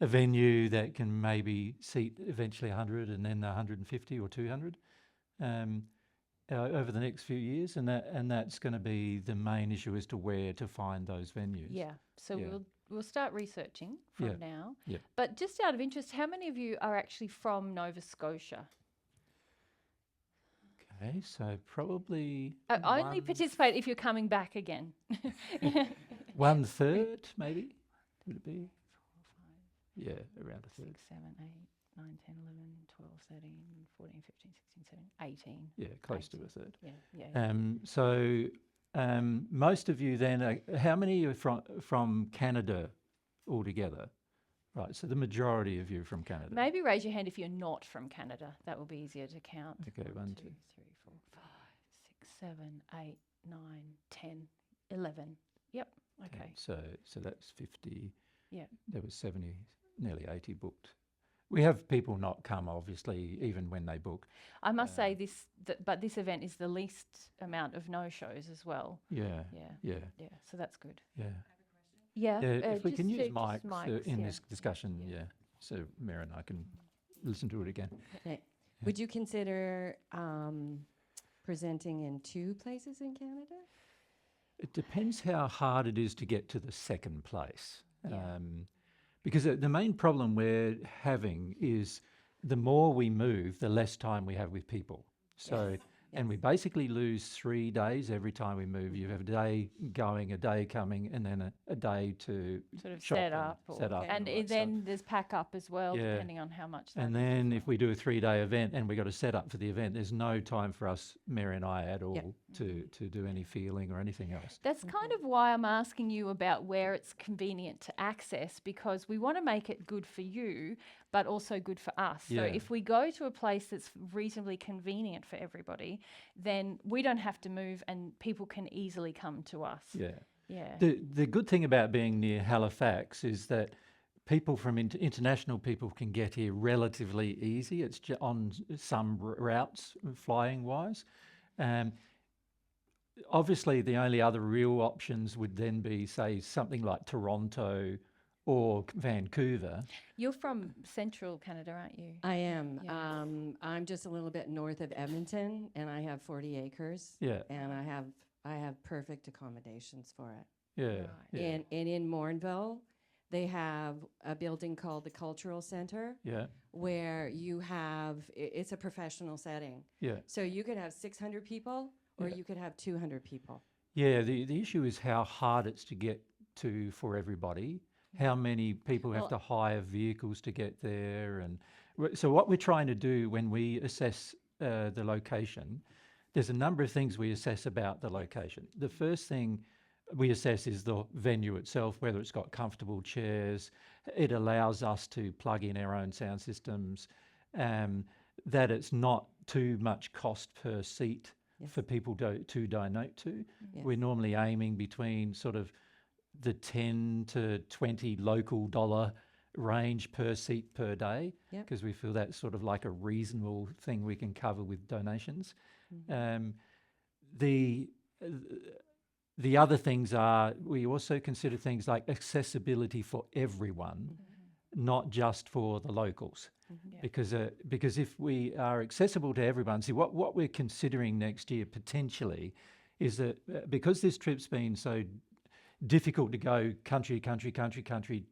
a venue that can maybe seat eventually 100 and then 150 or 200 over the next few years, and that's going to be the main issue as to where to find those venues. Yeah. So Yeah. we'll start researching from Yeah. now. Yeah. But just out of interest, how many of you are actually from Nova Scotia? Okay, so probably Only participate if you're coming back again. 1/3, maybe, would it be? Yeah, around a third. 6, 7, 8, 9, 10, 11, 12, 13, 14, 15, 16, 17, 18. Yeah, close to a third. Yeah. So most of you then, how many are from Canada altogether? Right, so the majority of you are from Canada. Maybe raise your hand if you're not from Canada. That will be easier to count. Okay, 1, 2, 3, 4, 5, 6, 7, 8, 9, 10, 11. Yep. Okay. So that's 50. Yeah. There was 70, nearly 80 booked. We have people not come, obviously, even when they book. I must say but this event is the least amount of no-shows as well. Yeah. So that's good. Yeah. Yeah. If we can use just mics in yeah. this discussion, so Mary and I can listen to it again. Okay. Would you consider presenting in 2 places in Canada? It depends how hard it is to get to the second place. Yeah. Because the main problem we're having is the more we move, the less time we have with people. So, Yes. and we basically lose 3 days every time we move. You have a day going, a day coming, and then a day to Sort of shop set and up. set up. And all that then there's pack up as well, Yeah. depending on how much. And that is as then well. if we do a 3-day event and we got to set up for the event, there's no time for us, Mary and I, at all to do any feeling or anything else. That's kind of why I'm asking you about where it's convenient to access, because we want to make it good for you, but also good for us. So Yeah. if we go to a place that's reasonably convenient for everybody, then we don't have to move and people can easily come to us. Yeah. Yeah. The good thing about being near Halifax is that people from international people can get here relatively easy. It's on some routes, flying wise. Obviously, the only other real options would then be, say, something like Toronto or Vancouver. You're from central Canada, aren't you? I am. Yeah. I'm just a little bit north of Edmonton, and I have 40 acres. Yeah. And I have perfect accommodations for it. Yeah. Right. Yeah. And in Morinville, they have a building called the Cultural Center, Yeah. where you have it's a professional setting. Yeah. So you could have 600 people, or Yeah. you could have 200 people. Yeah. The issue is how hard it's to get to for everybody. How many people have to hire vehicles to get there, and so what we're trying to do when we assess the location, there's a number of things we assess about the location. The first thing we assess is the venue itself, whether it's got comfortable chairs, it allows us to plug in our own sound systems, that it's not too much cost per seat for people to donate to. Yes. We're normally aiming between sort of the 10 to 20 local dollar range per seat per day, because we feel that's sort of like a reasonable thing we can cover with donations. The other things are, we also consider things like accessibility for everyone, not just for the locals. Because if we are accessible to everyone, see what we're considering next year potentially is that because this trip's been so difficult to go country,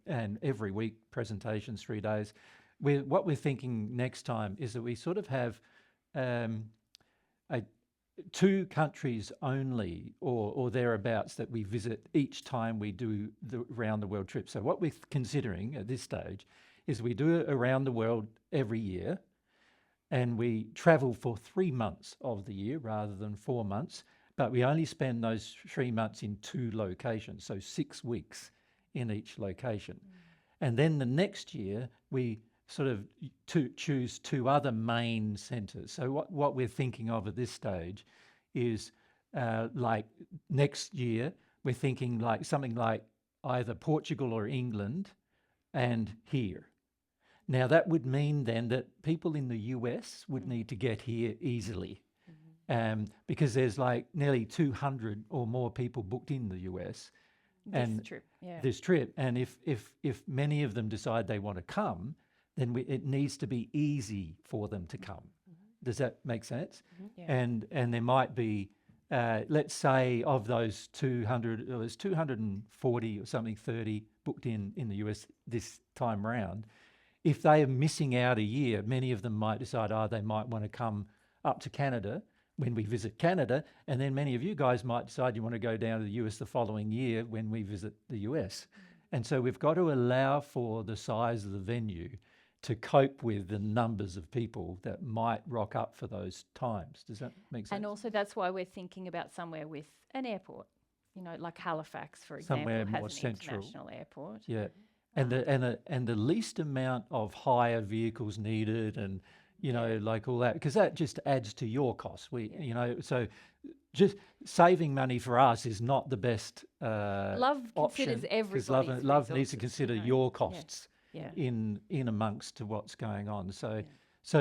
and every week presentations 3 days. What we're thinking next time is that we sort of have 2 countries only or thereabouts that we visit each time we do the round the world trip. So what we're considering at this stage is we do it around the world every year, and we travel for 3 months of the year rather than 4 months. But we only spend those 3 months in 2 locations, so 6 weeks in each location. And then the next year, we sort of choose 2 other main centres. So what we're thinking of at this stage is like next year, we're thinking like something like either Portugal or England and here. Now, that would mean then that people in the US would need to get here easily. Because there's like nearly 200 or more people booked in the US, This trip, yeah. this trip. And if many of them decide they want to come, then it needs to be easy for them to come. Does that make sense? Yeah. And there might be, let's say, of those 200, there's 240 or something, 30 booked in the US this time round. If they are missing out a year, many of them might decide, they might want to come up to Canada when we visit Canada, and then many of you guys might decide you want to go down to the US the following year when we visit the US. And so we've got to allow for the size of the venue to cope with the numbers of people that might rock up for those times. Does that make sense? And also that's why we're thinking about somewhere with an airport, like Halifax, for example, Somewhere has more an central. international airport. Yeah. And the least amount of hire vehicles needed, and like all that, because that just adds to your costs. So just saving money for us is not the best Love option, considers 'cause everybody's love needs to resources, consider you know. your costs Yeah. in amongst to what's going on. So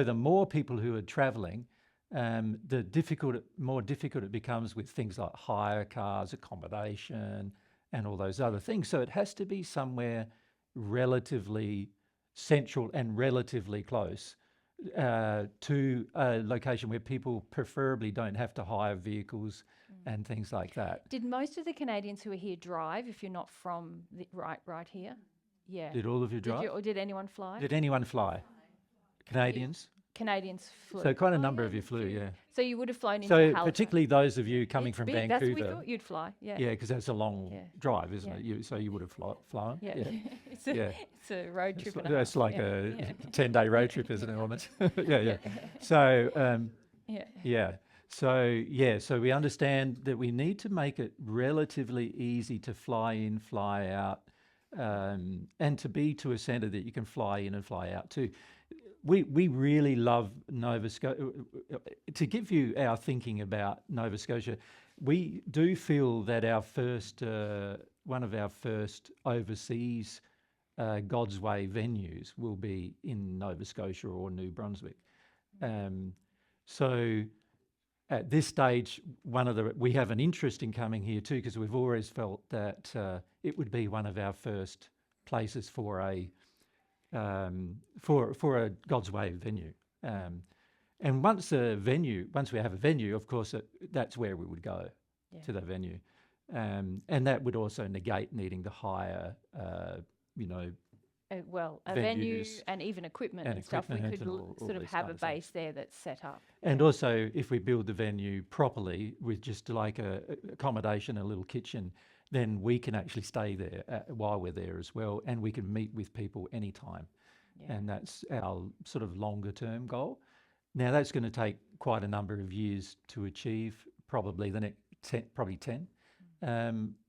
the more people who are travelling, the more difficult it becomes with things like hire cars, accommodation, and all those other things. So it has to be somewhere relatively central and relatively close to a location where people preferably don't have to hire vehicles and things like that. Did most of the Canadians who are here drive if you're not from right here? Yeah. Did all of you drive? Or did anyone fly? Did anyone fly? Canadians? Canadians flew. So quite a number of you flew, yeah. So you would have flown into So Halifax. particularly those of you coming It's from big. That's we Vancouver. thought you'd fly. Yeah. Yeah, because that's a long Yeah. drive, isn't Yeah. it? So you would have flown. Yeah. Yeah. it's, a, Yeah. it's a road trip. and a That's half. like Yeah. a Yeah. 10-day road trip, isn't it, almost? Yeah. So, Yeah. so we understand that we need to make it relatively easy to fly in, fly out, and to be to a centre that you can fly in and fly out to. We really love Nova Scotia. To give you our thinking about Nova Scotia, we do feel that one of our first overseas God's Way venues will be in Nova Scotia or New Brunswick. So at this stage, we have an interest in coming here too, because we've always felt that it would be one of our first places for a God's Way venue. And once we have a venue, of course, that's where we would go, to the venue. And that would also negate needing to hire, a venue venues and even equipment and and stuff. We equipment could and all sort of these have kind a of things. base there that's set up. And also, if we build the venue properly with just like a accommodation, a little kitchen, then we can actually stay there while we're there as well, and we can meet with people anytime. Yeah. And that's our sort of longer term goal. Now that's going to take quite a number of years to achieve, probably the next 10,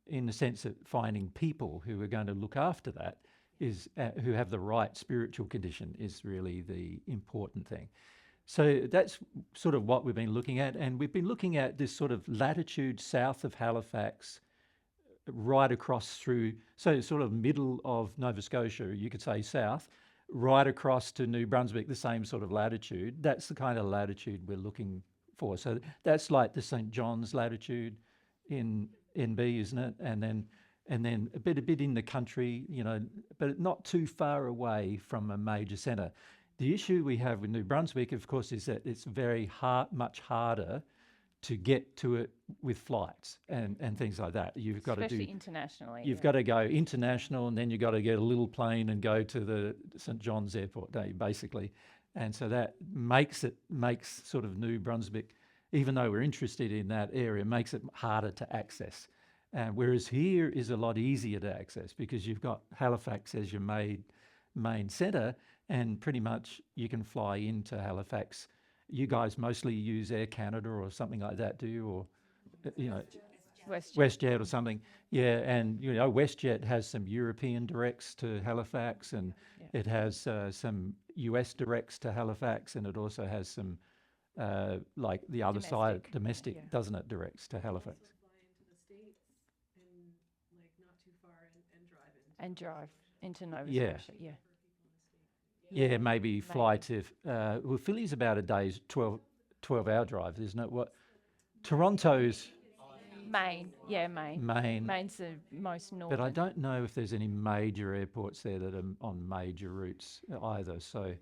in the sense that finding people who are going to look after that is who have the right spiritual condition is really the important thing. So that's sort of what we've been looking at, and we've been looking at this sort of latitude south of Halifax, right across through, so sort of middle of Nova Scotia, you could say south, right across to New Brunswick, the same sort of latitude. That's the kind of latitude we're looking for. So that's like the St. John's latitude in NB, isn't it? And then a bit in the country, but not too far away from a major centre. The issue we have with New Brunswick, of course, is that it's much harder to get to it with flights and things like that. You've got Especially to internationally. You've got to go international, and then you've got to get a little plane and go to the St. John's Airport, basically. And so that makes sort of New Brunswick, even though we're interested in that area, makes it harder to access. Whereas here is a lot easier to access because you've got Halifax as your main centre, and pretty much you can fly into Halifax. You guys mostly use Air Canada or something like that, do you? Or, WestJet or something. Yeah, and WestJet has some European directs to Halifax, and it has some US directs to Halifax, and it also has some, like the other side, domestic, doesn't it, directs to Halifax. And drive into Nova Yeah. Scotia. Yeah. Yeah, maybe fly to, well, Philly's about a day's 12-hour drive, isn't it? Toronto's, Maine, yeah, Maine. Maine. Maine's the most northern. But I don't know if there's any major airports there that are on major routes either. So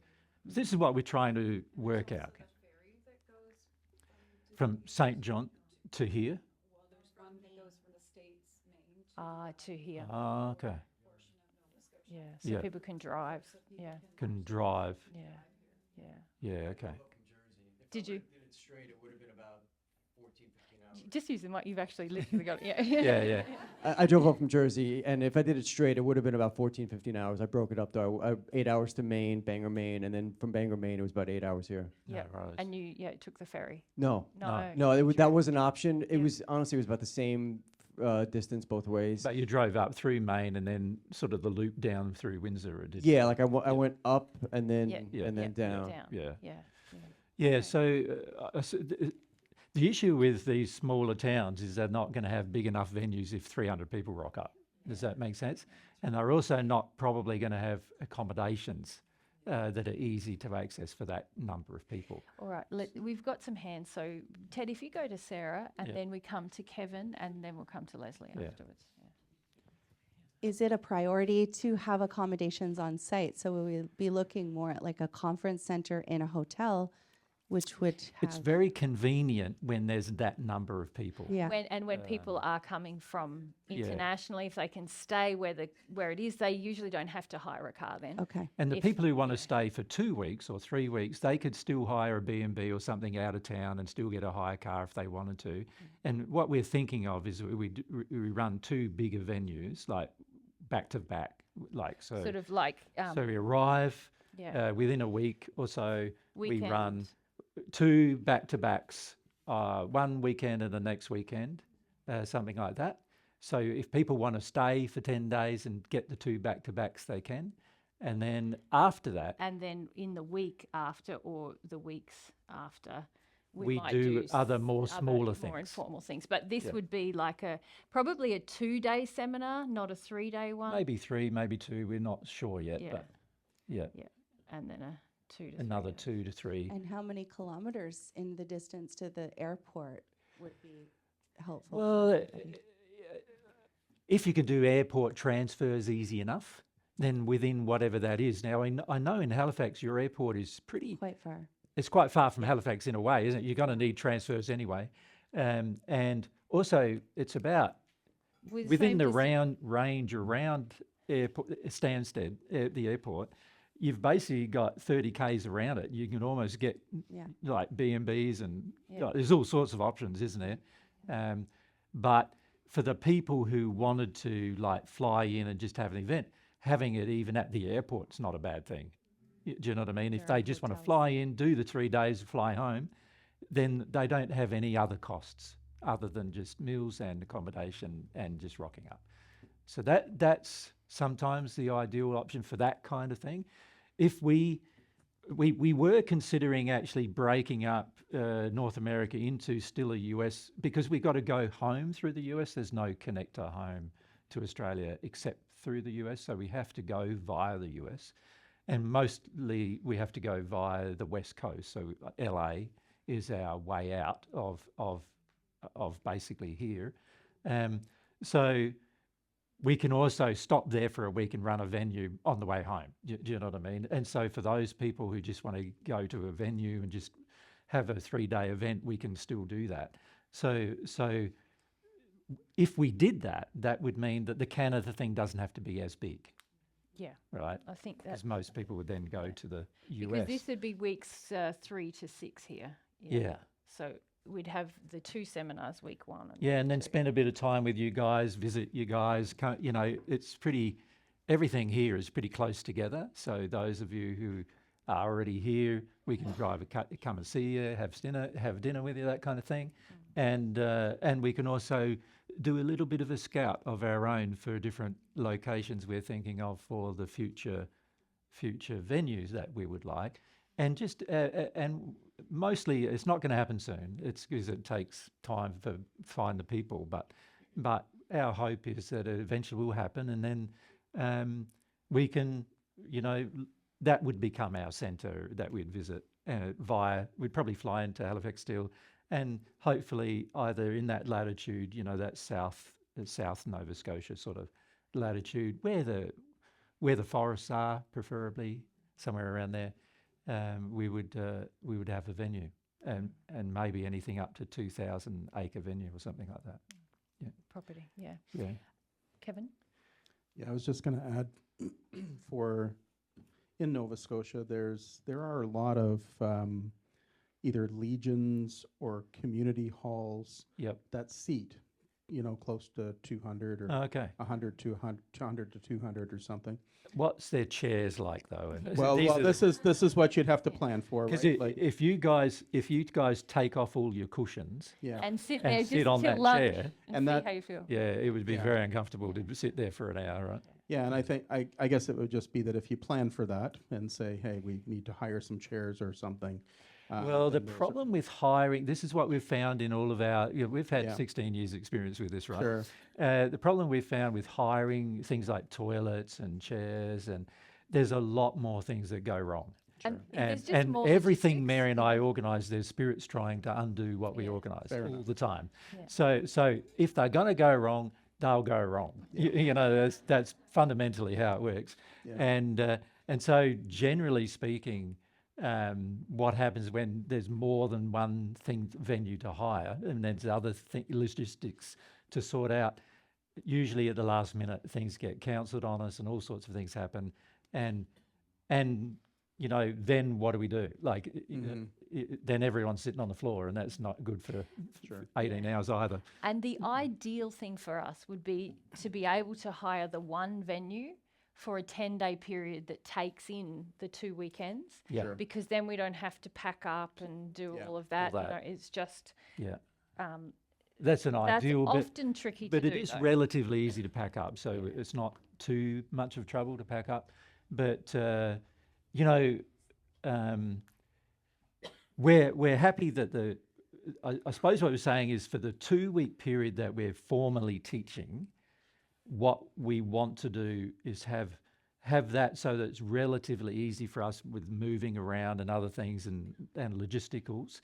this is what we're trying to work out. From St. John to here? To here. Ah, okay. Yeah, so Yeah. people can drive. Yeah, Can drive. yeah, yeah. Yeah, okay. Did you? Did it straight, it would have been about 14, 15 hours. Just use the mic. You've actually literally got it. Yeah. Yeah, yeah. I drove up from Jersey, and if I did it straight, it would have been about 14, 15 hours. I broke it up, though. 8 hours to Maine, Bangor, Maine, and then from Bangor, Maine, it was about 8 hours here. Yeah. No worries. And you, took the ferry. No, No. no, that was an option. It Yeah. was, honestly, it was about the same distance both ways. But you drove up through Maine and then sort of the loop down through Windsor, or did Yeah, like I went up and then Yeah. and then Yeah, down. Yeah. Yeah. Yeah, so the issue with these smaller towns is they're not going to have big enough venues if 300 people rock up. Does that make sense? And they're also not probably going to have accommodations that are easy to access for that number of people. All right, we've got some hands. So, Ted, if you go to Sarah, and Yeah. then we come to Kevin, and then we'll come to Leslie Yeah. afterwards. Yeah. Is it a priority to have accommodations on site? So we will be looking more at like a conference center in a hotel, which would have. It's very convenient when there's that number of people. Yeah. When people are coming from yeah. internationally, if they can stay where it is, they usually don't have to hire a car then. Okay. And the If- people who want to stay for 2 weeks or 3 weeks, they could still hire a B&B or something out of town and still get a hire car if they wanted to. And what we're thinking of is we run 2 bigger venues, like back to back, like so. Sort of like So we arrive yeah, within a week or so. We run weekend. 2 back-to-backs, one weekend and the next weekend, something like that. So if people want to stay for 10 days and get the 2 back-to-backs, they can. And then after that, And then in the week after or the weeks after, we might do other other more smaller more things. informal things. But this Yeah. would be like probably a 2-day seminar, not a 3-day one. Maybe 3, maybe 2, we're not sure yet, Yeah. but yeah, And then a 2 to 3. another 2 to 3. And how many kilometers in the distance to the airport would be helpful? for Well, everybody? if you can do airport transfers easy enough, then within whatever that is. Now, I know in Halifax, your airport is Quite far. it's quite far from Halifax in a way, isn't it? You're going to need transfers anyway. And also, it's about With within same the distance- range around airport, Stansted, the airport, you've basically got 30 k's around it. You can almost get Yeah. like B&Bs and Yeah. like, there's all sorts of options, isn't there? But for the people who wanted to like fly in and just have an event, having it even at the airport's not a bad thing. Do you know what I mean? If There are they just want to hotels. fly in, do the 3 days, fly home, then they don't have any other costs other than just meals and accommodation and just rocking up. So that's sometimes the ideal option for that kind of thing. If we were considering actually breaking up North America into still a US, because we've got to go home through the US. There's no connector home to Australia except through the US, so we have to go via the US. And mostly we have to go via the West Coast. So LA is our way out of basically here. So we can also stop there for a week and run a venue on the way home. Do you know what I mean? And so for those people who just want to go to a venue and just have a 3-day event, we can still do that. So if we did that, that would mean that the Canada thing doesn't have to be as big, Yeah, right? I think that. Because most people would then go to the US. Because this would be weeks 3 to 6 here. Yeah. So we'd have the 2 seminars, week 1. Yeah, and then week 2. spend a bit of time with you guys, visit you guys. You know, it's pretty, everything here is pretty close together. So those of you who are already here, we can drive come and see you, have dinner with you, that kind of thing. And we can also do a little bit of a scout of our own for different locations we're thinking of for the future venues that we would like. And just and mostly it's not going to happen soon. It's because it takes time to find the people. But our hope is that it eventually will happen, and then we can, you know, that would become our centre that we'd visit via. We'd probably fly into Halifax still, and hopefully either in that latitude, that South Nova Scotia sort of latitude, where the forests are, preferably somewhere around there, we would have a venue, and maybe anything up to 2,000 acre venue or something like that. Property, yeah. Yeah. Kevin? Yeah, I was just going to add in Nova Scotia, there are a lot of either legions or community halls Yep. that seat, close to 200 or Okay. 100 to 100 to 200 or something. What's their chairs like though? And Well, these are this is what you'd have to plan for, because right? Like, if you guys take off all your cushions yeah. And sit and there sit just on till that lunch chair, and And see that- how you feel. yeah, it would be Yeah. very uncomfortable to sit there for an hour, right? Yeah, and I think I guess it would just be that if you plan for that and say, hey, we need to hire some chairs or something. Well, the then there's a- problem with hiring, this is what we've found in all of our, we've had Yeah. 16 years experience with this, right? Sure. The problem we've found with hiring things like toilets and chairs, and there's a lot more things that go wrong. And Sure. there's just And more everything logistics. Mary and I organise, there's spirits trying to undo what we Yeah. organise Fair all enough. the time. Yeah. So if they're going to go wrong, they'll go wrong. That's fundamentally how it works. Yeah. And so generally speaking, what happens when there's more than one venue to hire, and there's other logistics to sort out, usually at the last minute things get cancelled on us and all sorts of things happen, and then what do we do? Like then everyone's sitting on the floor, and that's not good for Sure. 18 hours either. And the ideal thing for us would be to be able to hire the one venue for a 10-day period that takes in the 2 weekends, Yeah. Sure. because then we don't have to pack up and do Yeah. all of that. that. It's just Yeah, um, that's an that's ideal, but often tricky But to it do. is though. relatively easy to pack up, so it's not too much of trouble to pack up. But we're happy that I suppose what we're saying is for the 2-week period that we're formally teaching, what we want to do is have that so that it's relatively easy for us with moving around and other things and logisticals.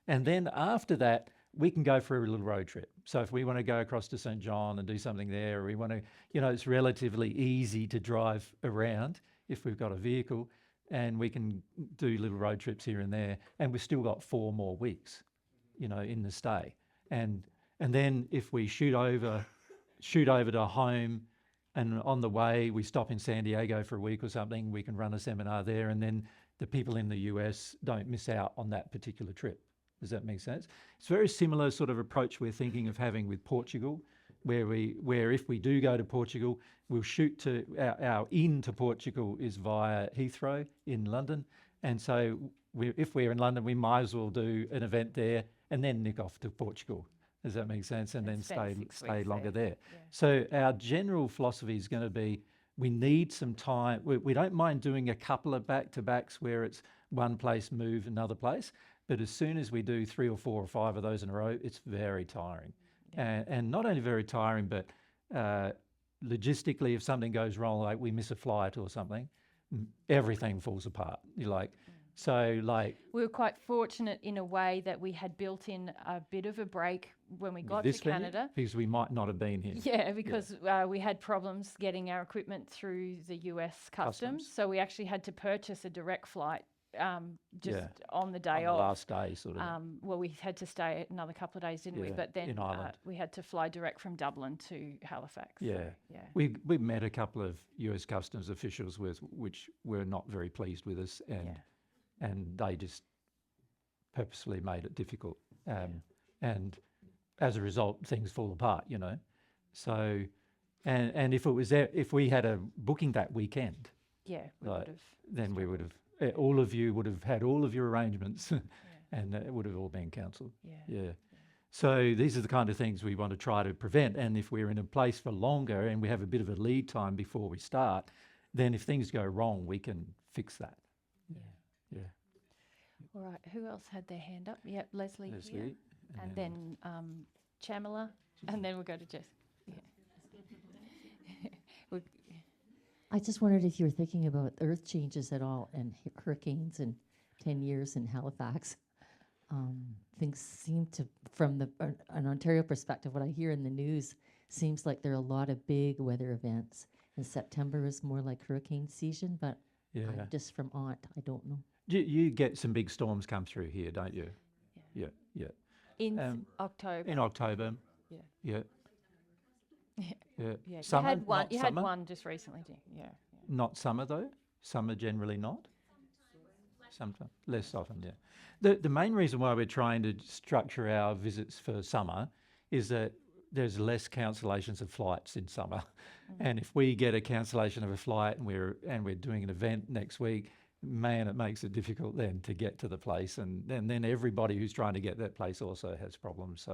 And then after that, we can go for a little road trip. So if we want to go across to St. John and do something there, or we want to, it's relatively easy to drive around if we've got a vehicle, and we can do little road trips here and there. And we've still got 4 more weeks, in the stay. And then if we shoot over to home, and on the way we stop in San Diego for a week or something, we can run a seminar there, and then the people in the US don't miss out on that particular trip. Does that make sense? It's a very similar sort of approach we're thinking of having with Portugal, where if we do go to Portugal, we'll shoot to our into Portugal is via Heathrow in London, and so if we're in London, we might as well do an event there and then nick off to Portugal. Does that make sense? And then spend 6 stay weeks longer there. there. So our general philosophy is going to be, we need some time. We don't mind doing a couple of back-to-backs where it's one place, move another place. But as soon as we do 3 or 4 or 5 of those in a row, it's very tiring. And not only very tiring, but logistically, if something goes wrong, like we miss a flight or something, everything falls apart. We were quite fortunate in a way that we had built in a bit of a break when we got to this venue, Canada. because we might not have been here. Yeah, because we had problems getting our equipment through the US customs. So we actually had to purchase a direct flight just on the day On off. the last day, sort of. Well, we had to stay another couple of days, didn't we? Yeah, But then in Ireland. we had to fly direct from Dublin to Halifax. Yeah. So, yeah. We met a couple of US customs officials which were not very pleased with us, and they just purposefully made it difficult. And as a result, things fall apart, So, and if we had a booking that weekend, Yeah, we Right. would have. then we would have, all of you would have had all of your arrangements, and it would have all been cancelled. Yeah. So these are the kind of things we want to try to prevent. And if we're in a place for longer and we have a bit of a lead time before we start, then if things go wrong, we can fix that. Yeah. All right, who else had their hand up? Yep, Leslie. here. Leslie, And then Chamala, and then we'll go to Jess. I just wondered if you were thinking about earth changes at all and hurricanes in 10 years in Halifax. things seem to, from an Ontario perspective, what I hear in the news seems like there are a lot of big weather events. And September is more like hurricane season, but Yeah. I'm just from Aunt. I don't know. You get some big storms come through here, don't you? Yeah, yeah. In October. In October. Yeah. Yeah. Yeah. Yeah. Yeah, Summer, you had one. not You summer. had one just recently, didn't you? Yeah. Not summer though. Summer generally not. Sometimes less often, yeah. The main reason why we're trying to structure our visits for summer is that there's less cancellations of flights in summer, and if we get a cancellation of a flight and we're doing an event next week, man, it makes it difficult then to get to the place, and then everybody who's trying to get that place also has problems.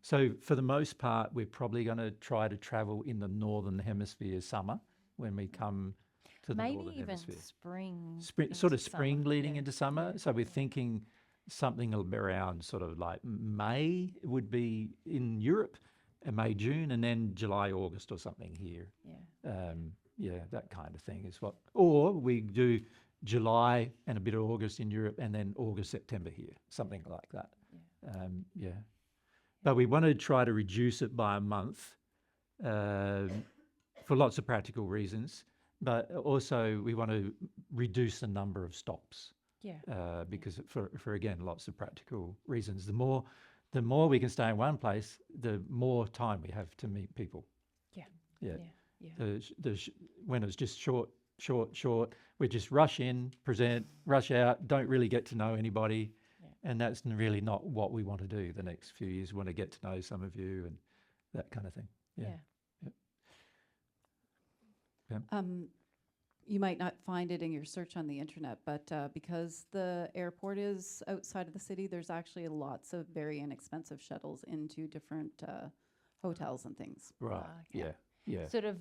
So for the most part, we're probably going to try to travel in the northern hemisphere summer when we come to the Maybe northern even hemisphere. spring. Sort of into spring summer, leading yeah. into summer. Yeah. So we're thinking something around sort of like May would be in Europe, and May, June, and then July, August or something here. Yeah. Yeah, that kind of thing is what. Or we do July and a bit of August in Europe, and then August, September here, something like that. Yeah. But we want to try to reduce it by a month for lots of practical reasons. But also we want to reduce the number of stops Yeah. because for again, lots of practical reasons. The more we can stay in one place, the more time we have to meet people. Yeah. Yeah. Yeah. When it's just short, we just rush in, present, rush out, don't really get to know anybody. Yeah. And that's really not what we want to do the next few years. We want to get to know some of you and that kind of thing. Yeah. You might not find it in your search on the internet, but because the airport is outside of the city, there's actually lots of very inexpensive shuttles into different hotels and things. Right. okay. Yeah. Sort of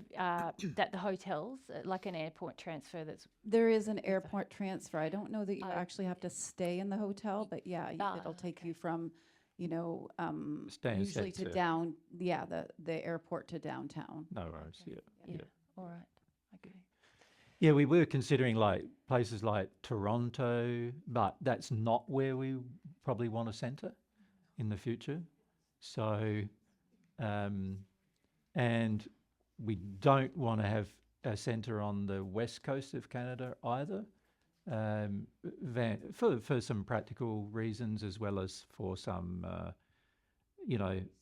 that the hotels, like an airport transfer. That's There is an airport transfer. I don't know that you Oh, actually have to stay in the hotel, but yeah, it'll take you from, Stansted usually to to- the airport to downtown. No worries. Yeah. yeah. All right. Okay. Yeah, we were considering like places like Toronto, but that's not where we probably want to centre in the future. So, and we don't want to have a centre on the west coast of Canada either, for some practical reasons as well as for some,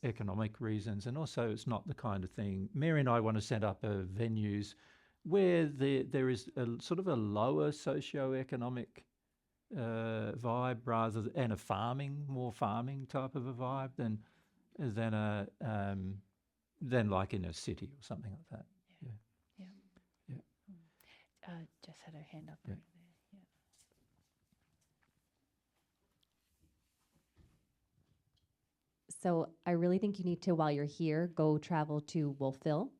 economic reasons. And also it's not the kind of thing, Mary and I want to set up venues where there is a sort of a lower socio-economic vibe and a more farming type of a vibe than like in a city or something like that. Jess had her hand up Yeah. over there. Yeah. So I really think you need to, while you're here, go travel to Wolfville.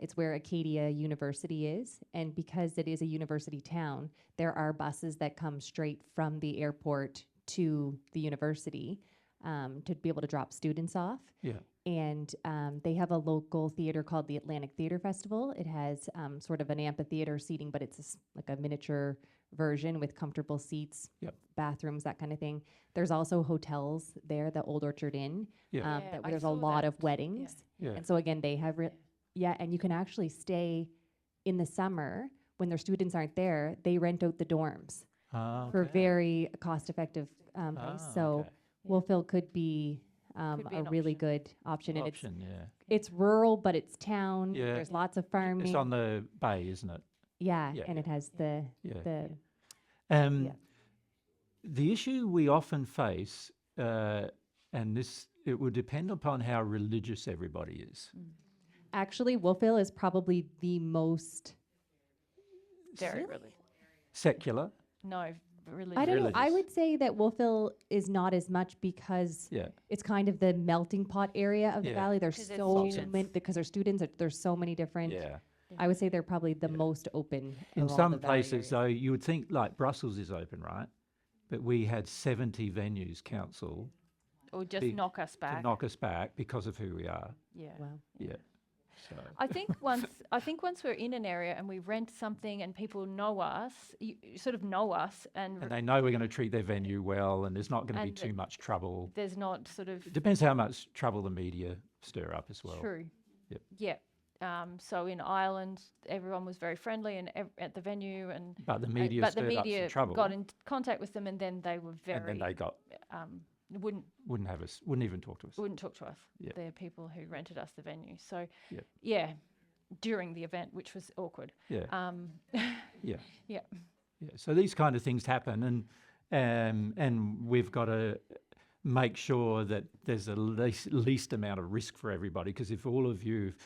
It's where Acadia University is. And because it is a university town, there are buses that come straight from the airport to the university to be able to drop students off. Yeah. And they have a local theater called the Atlantic Theater Festival. It has sort of an amphitheater seating, but it's like a miniature version with comfortable seats, Yep. bathrooms, that kind of thing. There's also hotels there, the Old Orchard Inn, Yeah. Yeah, where I there's a saw lot that. of weddings. Yeah. And so again, they have, and you can actually stay in the summer when their students aren't there. They rent out the dorms for Okay. very cost-effective price. So okay. Wolfville could be Could be a an really option. good option. And Option, yeah. it's rural, but it's town. Yeah. There's lots of farming. It's on the bay, isn't it? yeah, Yeah, and it has the Yeah. yeah. The issue we often face, and it would depend upon how religious everybody is. Actually, Wolfville is probably the most. Very really. Secular, No, religious. I don't know. I Religious. would say that Wolfville is not as much because yeah. it's kind of the melting pot area of the Yeah. valley. There's 'Cause it's so students. many because they're students. There's so many different. Yeah. I would say they're probably the most open. In of all some the valley places, areas. though, you would think like Brussels is open, right? But we had 70 venues council Or just be- knock us to back. knock us back because of who we are. Yeah. Wow. Yeah. So I think once we're in an area and we rent something and people know us, you sort of know us, and and they know we're going to treat their venue well, and there's not going to be And too much trouble. there's not sort of It depends how much trouble the media stir up as well. true. Yep. Yeah. So in Ireland, everyone was very friendly and at the venue, and But the media but the stirred up some media trouble, got in contact with them, and then they were very and then they wouldn't wouldn't even talk to us. wouldn't talk to us. Yeah. They're people who rented us the venue. So Yep. yeah, during the event, which was awkward. Yeah. Yeah. Yeah. Yeah. So these kind of things happen, and we've got to make sure that there's a least amount of risk for everybody. Because if all of you've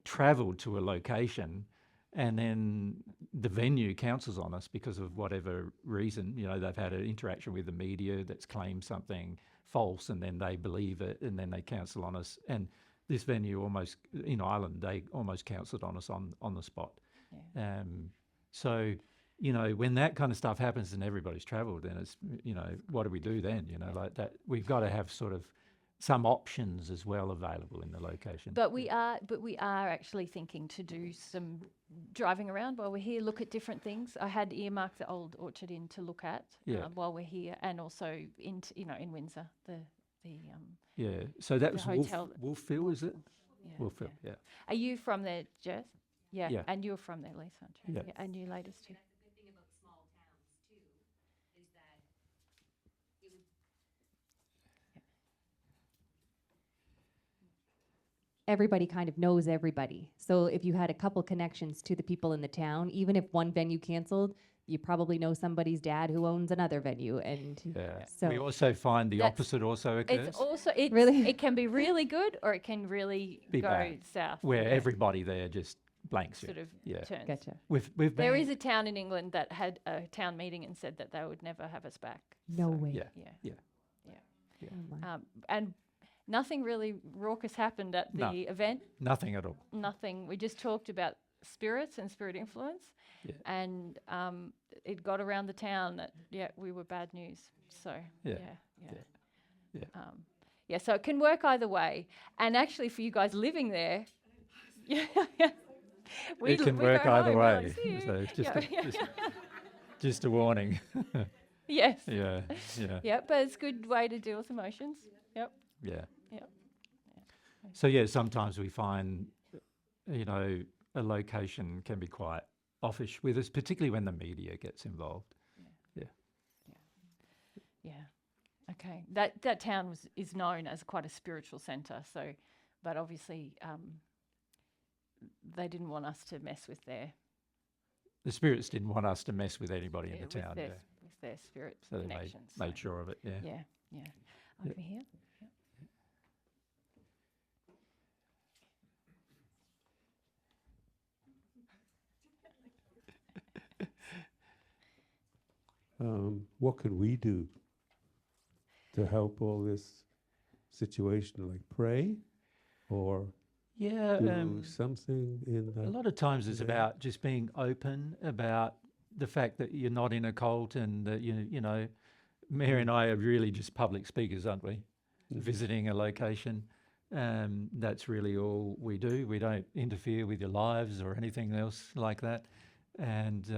travelled to a location and then the venue counsels on us because of whatever reason, they've had an interaction with the media that's claimed something false, and then they believe it, and then they counsel on us. And this venue in Ireland, they almost counselled on us on the spot. Yeah. So, when that kind of stuff happens and everybody's travelled, then it's, what do we do then? Like that, we've got to have sort of some options as well available in the location. But we are actually thinking to do some driving around while we're here, look at different things. I had earmarked the old Orchard Inn to look at while we're here, and also in Windsor, Yeah, so that the was hotel Wolfville, is it? yeah, Wolfville, yeah. Are you from there, Jess? Yeah. Yeah. And you're from there, Lisa, aren't you? Yeah. And you ladies too. Everybody kind of knows everybody. So if you had a couple connections to the people in the town, even if one venue canceled, you probably know somebody's dad who owns another venue. And Yeah. So- we also find the That's- opposite also occurs, It's also Really? it can be really good, or it can really Be go bad, south. where yeah, everybody there just blanks sort you. of Yeah. turns. gotcha. We've There been, is a town in England that had a town meeting and said that they would never have us back. No So, way. Yeah. Yeah. Oh my. And nothing really raucous happened at the No. event. nothing at all. Nothing. We just talked about spirits and spirit influence, Yeah. and it got around the town that we were bad news. So Yeah. yeah. Yeah. Yeah, so it can work either way. And actually, for you guys living there, It can we work go either home, we're like, way. "See you." So it's Yeah. just a warning. Yes. Yeah. Yeah. Yeah, but it's a good way to deal with emotions. Yep. Yeah. Yep. So sometimes we find, a location can be quite offish with us, particularly when the media gets involved. Yeah. Okay. That town is known as quite a spiritual centre. So, but obviously, they didn't want us to mess with The spirits didn't want us to mess with anybody in the town. with their spirit So they connections. made sure of it. Yeah. Yeah. Yeah. Over here. Yep. What can we do to help all this situation? Like pray or Yeah. do something in A that? lot of times it's Yeah. about just being open about the fact that you're not in a cult, and that Mary and I are really just public speakers, aren't we? Mhm. Visiting a location. That's really all we do. We don't interfere with your lives or anything else like that. And,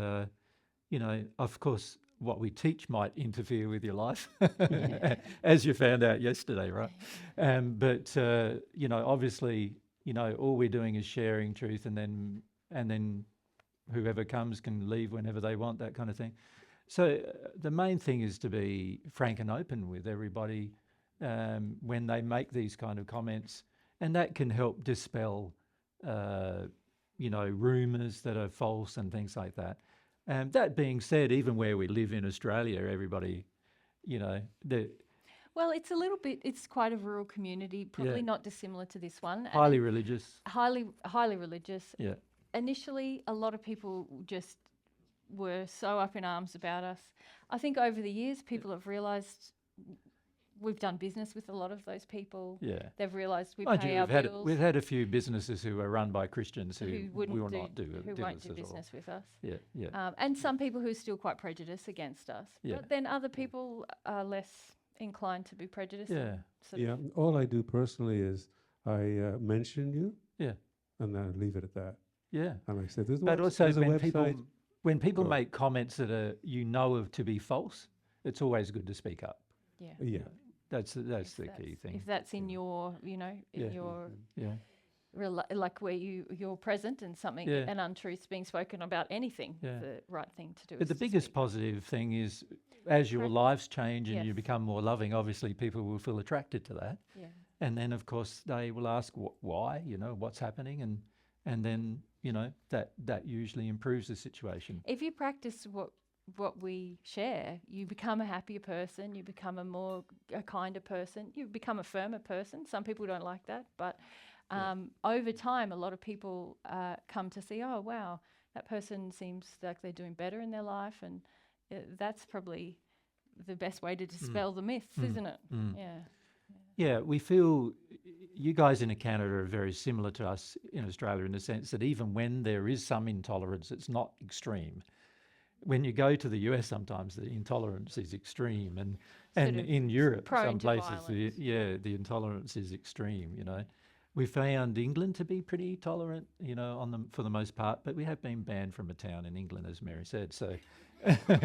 of course, what we teach might interfere with your life, as you found out yesterday, right? But obviously, all we're doing is sharing truth, and then whoever comes can leave whenever they want, that kind of thing. So the main thing is to be frank and open with everybody when they make these kind of comments, and that can help dispel, rumours that are false and things like that. That being said, even where we live in Australia, everybody, Well, it's a little bit. It's quite a rural community, probably Yeah. not dissimilar to this one. and highly religious. highly religious. Yeah. Initially, a lot of people just were so up in arms about us. I think over the years, people have realised we've done business with a lot of those people. Yeah. They've realised we Mind pay you, our bills. we've had a few businesses who are run by Christians who wouldn't will do, not do who do won't this do at all. business with us. Yeah, yeah. And some people who are still quite prejudiced against us. Yeah. But then other people are less inclined to be prejudiced. and Yeah. sort of- Yeah, all I do personally is I mention you. Yeah. and then leave it at that. Yeah. And like I said, there's, But also there's a when website. people Go on. make comments that are of to be false, it's always good to speak up. Yeah. Yeah. That's the If key thing. If that's in your, you know, in Yeah. your Yeah. like where you're present and something, Yeah. an untruth's being spoken about anything, Yeah. the right thing to do. But is the to biggest speak up. positive thing is, as your Correct. lives change and you Yes. become more loving, obviously people will feel attracted to that. Yeah. And then, of course, they will ask why, you know, what's happening, and then, you know, that usually improves the situation. If you practice what we share, you become a happier person, you become a kinder person, you become a firmer person. Some people don't like that, but over time, a lot of people come to see, oh, wow, that person seems like they're doing better in their life, and that's probably the best way to dispel the myths, isn't it? Yeah. Yeah, we feel you guys in Canada are very similar to us in Australia in the sense that even when there is some intolerance, it's not extreme. When you go to the US, sometimes the intolerance is extreme, and Sort of in Europe, prone some to places, violence. the intolerance is extreme. You know, we found England to be pretty tolerant, you know, for the most part, but we have been banned from a town in England, as Mary said. So,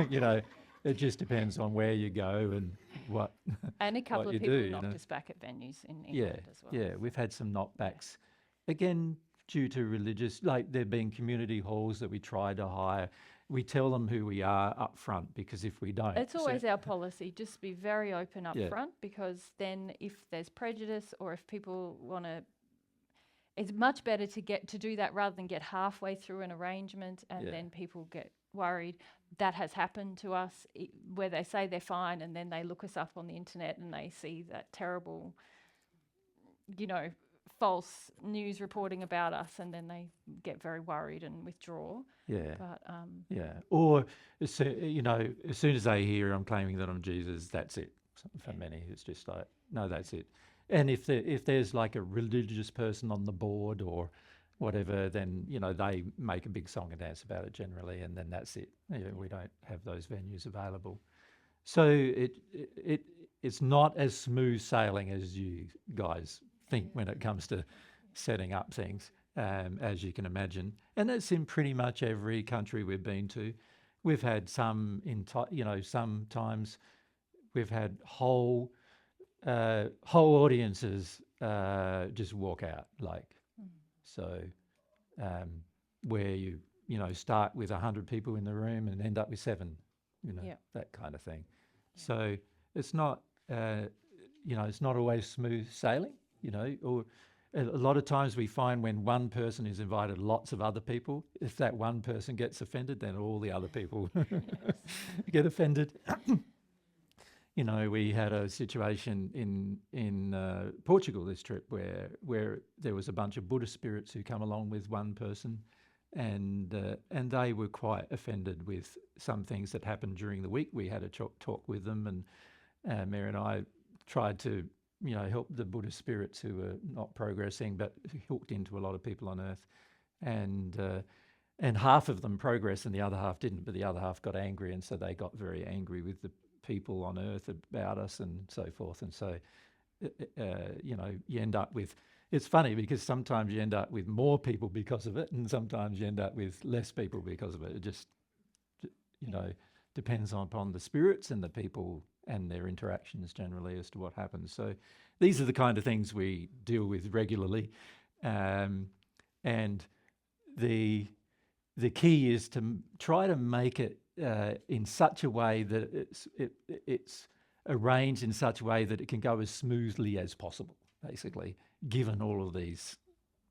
you know, it just depends on where you go and what. And a couple what of you people do, you knocked know. us back at venues in Yeah, England as well. yeah, we've had some knockbacks. Again, due to religious, like there being community halls that we try to hire. We tell them who we are up front, because if we don't, It's always our policy, just be very open up Yeah. front, because then if there's prejudice or if people want to, it's much better to do that rather than get halfway through an arrangement and Yeah. then people get worried. That has happened to us, where they say they're fine and then they look us up on the internet and they see that terrible, you know, false news reporting about us, and then they get very worried and withdraw. yeah. But Yeah, or you know, as soon as they hear I'm claiming that I'm Jesus, that's it. For many, it's just like, no, that's it. And if there's like a religious person on the board or whatever, then you know they make a big song and dance about it generally, and then that's it. You know, we don't have those venues available, so it's not as smooth sailing as you guys think when it comes to setting up things. As you can imagine. And that's in pretty much every country we've been to. We've had some, sometimes we've had whole audiences just walk out, like, so where you start with 100 people in the room and end up with 7, that kind of thing. So it's not, it's not always smooth sailing, or a lot of times we find when one person has invited lots of other people, if that one person gets offended, then all the other people get offended. We had a situation in Portugal this trip where there was a bunch of Buddhist spirits who come along with one person, and they were quite offended with some things that happened during the week. We had a talk with them, and Mary and I tried to help the Buddhist spirits who were not progressing, but hooked into a lot of people on Earth, and half of them progressed and the other half didn't, but the other half got angry, and so they got very angry with the people on Earth about us and so forth. And so, you end up with, it's funny because sometimes you end up with more people because of it, and sometimes you end up with less people because of it. It just, depends upon the spirits and the people and their interactions generally as to what happens. So these are the kind of things we deal with regularly. And the key is to try to make it in such a way that it's arranged in such a way that it can go as smoothly as possible, basically, given all of these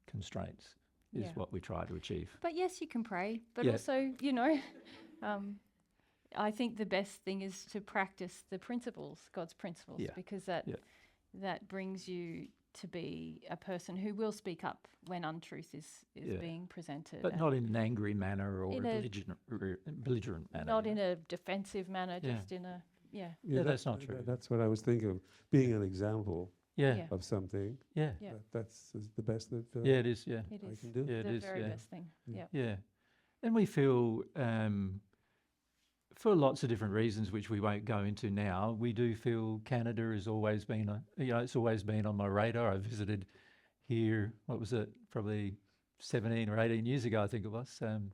constraints is what we try to achieve. But yes, you can pray, but Yeah. also, I think the best thing is to practice the principles, God's principles, Yeah. because that brings you to be a person who will speak up when untruth is Yeah. being presented. But and not in an angry manner or In a a- belligerent manner. not in a defensive manner, Yeah. just in a, Yeah, that's not true. That's what I was thinking of, being an example Yeah, Yeah. of something. yeah, Yeah. That's the best that yeah, it is, yeah. it I is can do. Yeah, it the is, very yeah. best thing. Yeah. Yeah. Yeah. And we feel, for lots of different reasons, which we won't go into now, we do feel Canada has always been, it's always been on my radar. I visited here, what was it, probably 17 or 18 years ago, I think it was, and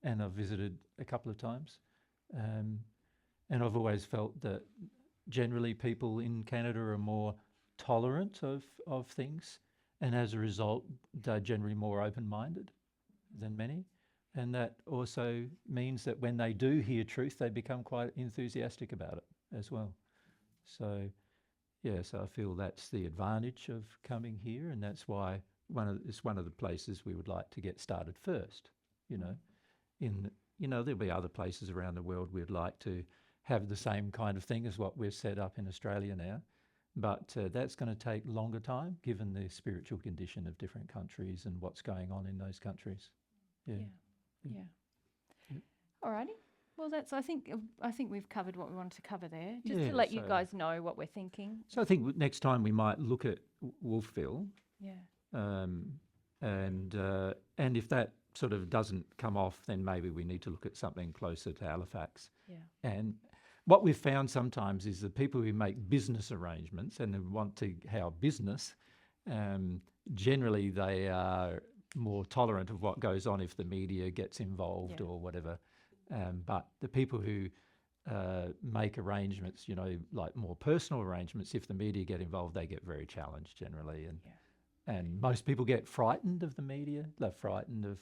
I've visited a couple of times. And I've always felt that generally people in Canada are more tolerant of things, and as a result, they're generally more open-minded than many. And that also means that when they do hear truth, they become quite enthusiastic about it as well. So, yeah, so I feel that's the advantage of coming here, and that's why it's one of the places we would like to get started first. There'll be other places around the world we'd like to have the same kind of thing as what we've set up in Australia now. But that's going to take longer time, given the spiritual condition of different countries and what's going on in those countries. Yeah. Alrighty. Well, I think we've covered what we wanted to cover there. Just Yeah, to let you so- guys know what we're thinking. So I think next time we might look at Wolfville, Yeah. and if that sort of doesn't come off, then maybe we need to look at something closer to Halifax. Yeah. And what we've found sometimes is that people who make business arrangements and who want to have business, generally they are more tolerant of what goes on if the media gets involved or whatever. But the people who make arrangements, like more personal arrangements, if the media get involved, they get very challenged generally. And most people get frightened of the media. They're frightened of,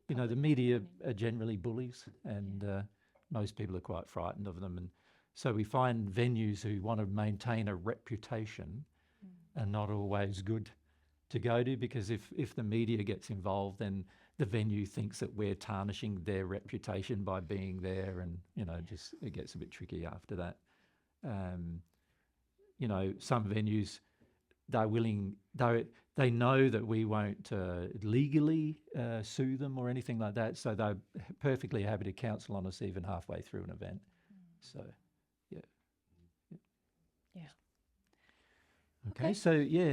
the media are generally bullies, and most people are quite frightened of them. And so we find venues who want to maintain a reputation are not always good to go to, because if the media gets involved, then the venue thinks that we're tarnishing their reputation by being there, and just it gets a bit tricky after that. Some venues, they're willing, they know that we won't legally sue them or anything like that, so they're perfectly happy to counsel on us even halfway through an event. So, yeah. Okay, so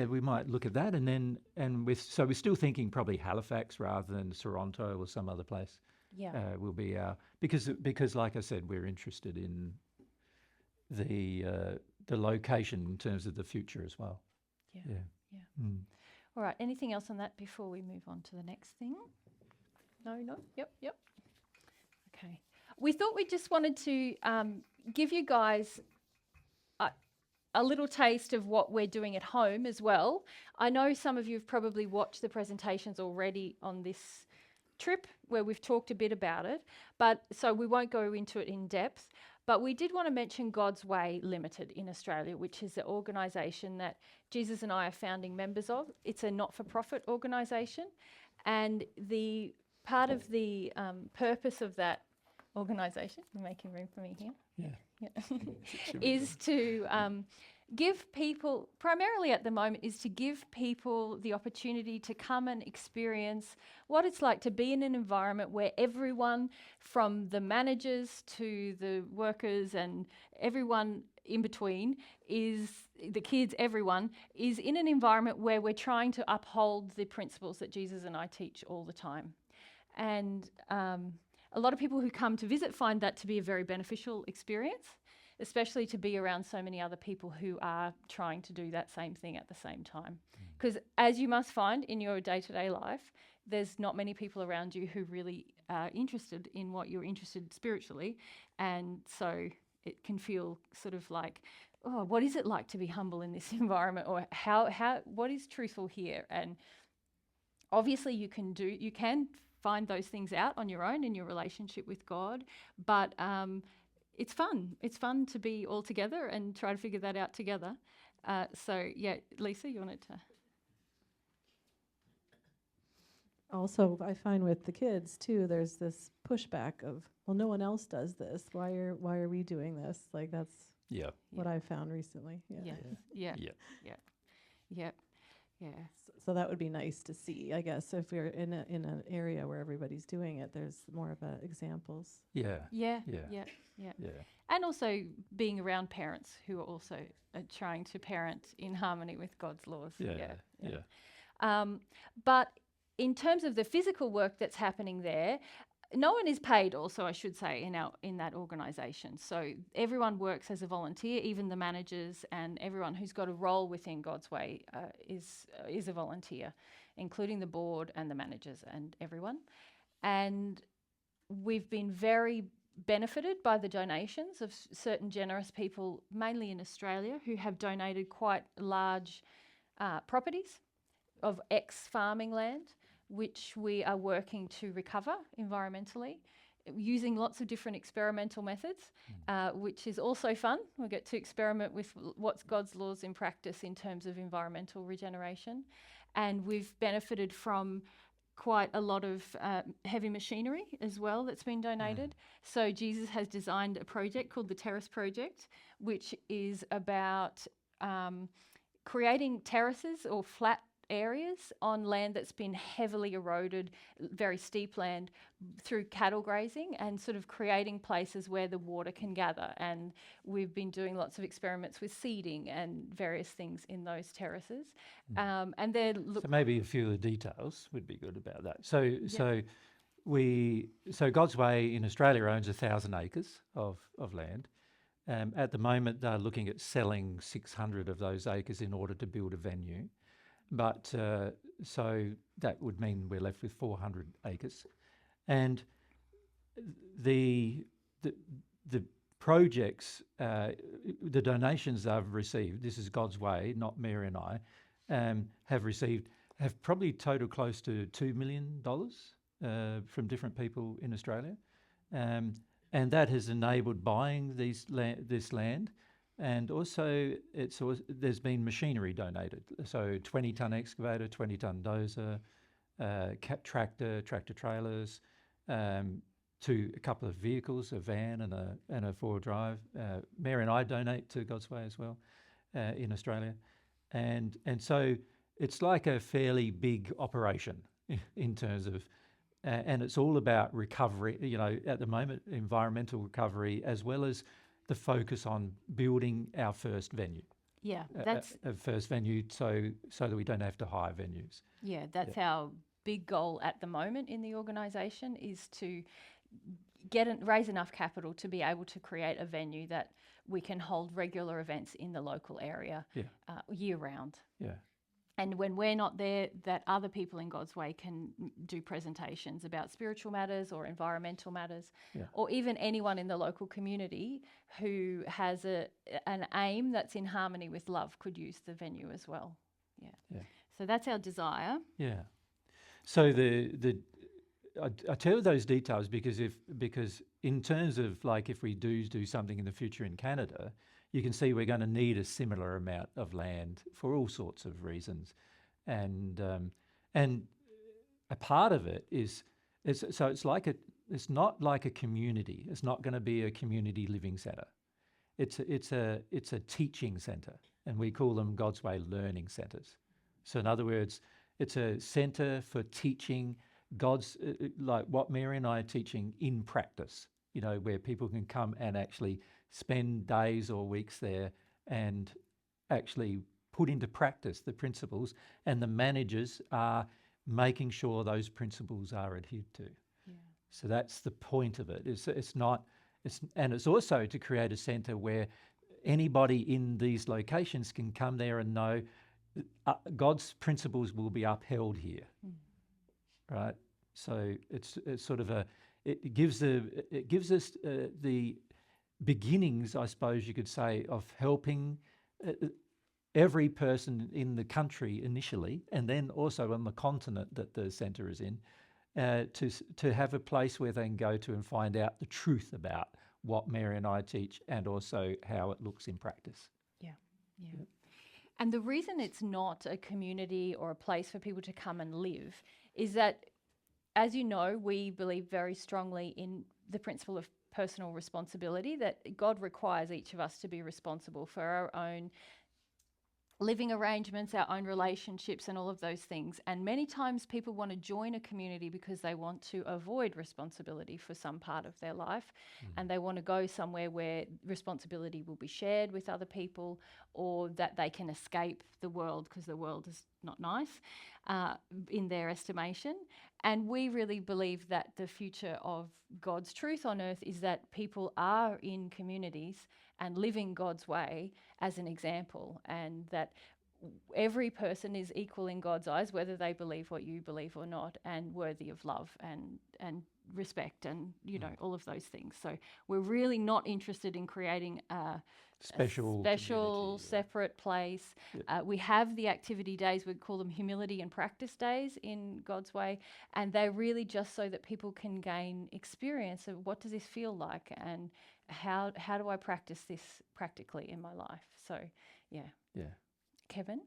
we might look at that, we're still thinking probably Halifax rather than Toronto or some other place. Yeah. Will be our, because like I said, we're interested in the location in terms of the future as well. Yeah. All right. Anything else on that before we move on to the next thing? No. Yep. Okay. We thought we just wanted to give you guys a little taste of what we're doing at home as well. I know some of you have probably watched the presentations already on this trip where we've talked a bit about it, but so we won't go into it in depth. But we did want to mention God's Way Limited in Australia, which is an organisation that Jesus and I are founding members of. It's a not-for-profit organisation, and the part of the purpose of that organisation, you're making room for me here, is to give people, primarily at the moment, is to give people the opportunity to come and experience what it's like to be in an environment where everyone, from the managers to the workers and everyone in between, the kids, everyone, is in an environment where we're trying to uphold the principles that Jesus and I teach all the time. And a lot of people who come to visit find that to be a very beneficial experience, especially to be around so many other people who are trying to do that same thing at the same time. Because as you must find in your day-to-day life, there's not many people around you who really are interested in what you're interested spiritually. And so it can feel sort of like, oh, what is it like to be humble in this environment? Or what is truthful here? And obviously you can find those things out on your own in your relationship with God, but it's fun. It's fun to be all together and try to figure that out together. Lisa, you wanted to? Also, I find with the kids too, there's this pushback of, well, no one else does this. Why are we doing this? Like that's what I found recently. So that would be nice to see, I guess, if we're in an area where everybody's doing it. There's more of examples. Yeah. And also being around parents who are also trying to parent in harmony with God's laws. But in terms of the physical work that's happening there, no one is paid also, I should say, in that organisation. So everyone works as a volunteer, even the managers and everyone who's got a role within God's Way is a volunteer. including the board and the managers and everyone. And we've been very benefited by the donations of certain generous people, mainly in Australia, who have donated quite large properties of ex-farming land, which we are working to recover environmentally, using lots of different experimental methods, which is also fun. We get to experiment with what's God's laws in practice in terms of environmental regeneration. And we've benefited from quite a lot of heavy machinery as well that's been donated. So Jesus has designed a project called the Terrace Project, which is about creating terraces or flat areas on land that's been heavily eroded, very steep land, through cattle grazing, and sort of creating places where the water can gather. And we've been doing lots of experiments with seeding and various things in those terraces. And they're So maybe a few of the details would be good about that. So God's Way in Australia owns 1,000 acres of land. At the moment, they're looking at selling 600 of those acres in order to build a venue. But so that would mean we're left with 400 acres. And the projects, the donations they've received, this is God's Way, not Mary and I, have probably totaled close to $2 million from different people in Australia. And that has enabled buying this land. And also, there's been machinery donated. So 20-ton excavator, 20-ton dozer, tractor trailers, to a couple of vehicles, a van and a four-wheel drive. Mary and I donate to God's Way as well in Australia. And so it's like a fairly big operation in terms of, and it's all about recovery, at the moment, environmental recovery, as well as the focus on building our first venue. Yeah, that's a first venue, so that we don't have to hire venues. Yeah, that's our big goal at the moment in the organisation, is to raise enough capital to be able to create a venue that we can hold regular events in the local area year round. Yeah. And when we're not there, that other people in God's Way can do presentations about spiritual matters or environmental matters, or even anyone in the local community who has an aim that's in harmony with love could use the venue as well. Yeah. So that's our desire. Yeah. So I tell those details because in terms of, like, if we do something in the future in Canada, you can see we're going to need a similar amount of land for all sorts of reasons, and a part of it is it's not like a community. It's not going to be a community living centre. It's a teaching centre, and we call them God's Way learning centres. So in other words, it's a centre for teaching God's like what Mary and I are teaching in practice. Where people can come and actually spend days or weeks there and actually put into practice the principles, and the managers are making sure those principles are adhered to. Yeah. So that's the point of it. And it's also to create a centre where anybody in these locations can come there and know God's principles will be upheld here, right? So it's sort of it gives us the beginnings, I suppose you could say, of helping every person in the country initially, and then also on the continent that the centre is in, to have a place where they can go to and find out the truth about what Mary and I teach, and also how it looks in practice. Yeah. And the reason it's not a community or a place for people to come and live is that, as you know, we believe very strongly in the principle of personal responsibility, that God requires each of us to be responsible for our own living arrangements, our own relationships, and all of those things. And many times people want to join a community because they want to avoid responsibility for some part of their life, and they want to go somewhere where responsibility will be shared with other people, or that they can escape the world because the world is not nice in their estimation. And we really believe that the future of God's truth on earth is that people are in communities and living God's way as an example, and that every person is equal in God's eyes, whether they believe what you believe or not, and worthy of love and respect and, you know, all of those things. So we're really not interested in creating a Special special community, yeah. separate place. We have the activity days, we call them humility and practice days in God's way, and they're really just so that people can gain experience of what does this feel like and how do I practice this practically in my life. So yeah. Kevin?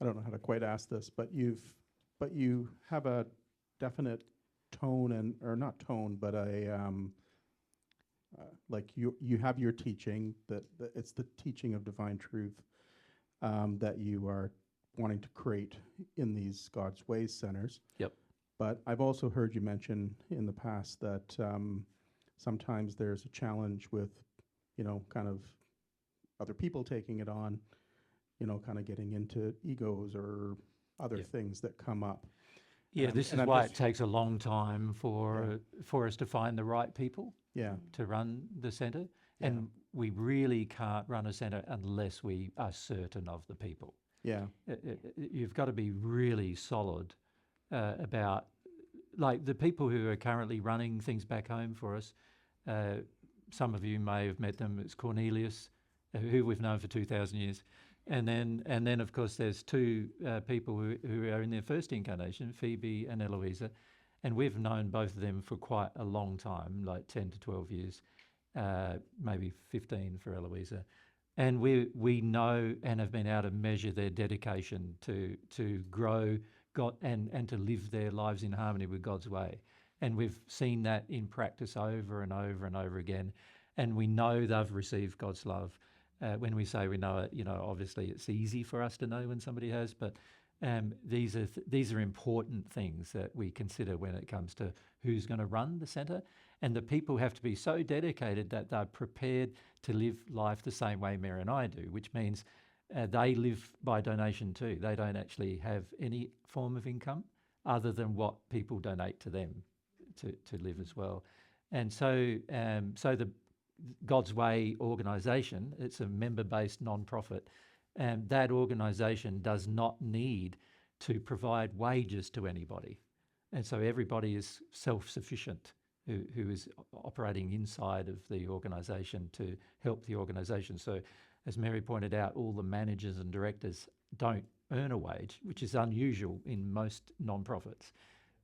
I don't know how to quite ask this, but you have a definite tone and, or not tone, but like you have your teaching that it's the teaching of divine truth that you are wanting to create in these God's Ways centers. Yep. But I've also heard you mention in the past that sometimes there's a challenge with, you know, kind of other people taking it on, you know, kind of getting into egos or other things that come up. Yeah, this is why it takes a long time for us to find the right people to run the centre. And we really can't run a centre unless we are certain of the people. Yeah. You've got to be really solid about, like the people who are currently running things back home for us. Some of you may have met them. It's Cornelius, who we've known for 2,000 years. And then of course there's two people who are in their first incarnation, Phoebe and Eloisa, and we've known both of them for quite a long time, like 10 to 12 years, maybe 15 for Eloisa. And we know and have been able to measure their dedication to grow God and to live their lives in harmony with God's way. And we've seen that in practice over and over and over again. And we know they've received God's love. When we say we know it, you know, obviously it's easy for us to know when somebody has, but these are important things that we consider when it comes to who's going to run the centre. And the people have to be so dedicated that they're prepared to live life the same way Mary and I do, which means they live by donation too. They don't actually have any form of income other than what people donate to them to live as well. And so the God's Way organisation, it's a member-based non-profit, and that organisation does not need to provide wages to anybody. And so everybody is self-sufficient who is operating inside of the organisation to help the organisation. So as Mary pointed out, all the managers and directors don't earn a wage, which is unusual in most non-profits.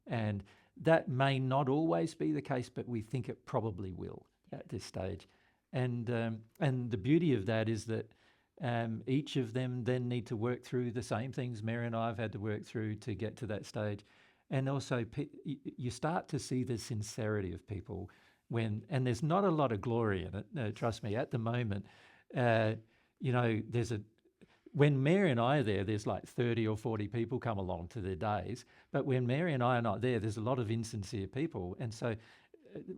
And that may not always be the case, but we think it probably will at this stage. And the beauty of that is that each of them then need to work through the same things Mary and I have had to work through to get to that stage. And also you start to see the sincerity of people and there's not a lot of glory in it, trust me, at the moment. You know, when Mary and I are there, there's like 30 or 40 people come along to their days. But when Mary and I are not there, there's a lot of insincere people. And so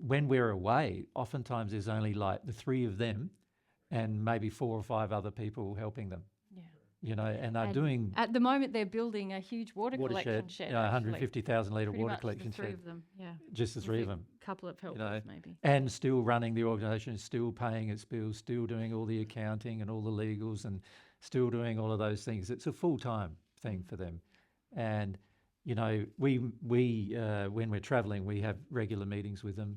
when we're away, oftentimes there's only like the three of them and maybe 4 or 5 other people helping them. Yeah. You know, and they're doing... At the moment, they're building a huge water collection shed. 150,000 litre Pretty water much collection the three shed. of them, yeah. Just the three of them. A couple of helpers, maybe. And still running the organisation, still paying its bills, still doing all the accounting and all the legals and still doing all of those things. It's a full-time thing for them. And, you know, we when we're travelling, we have regular meetings with them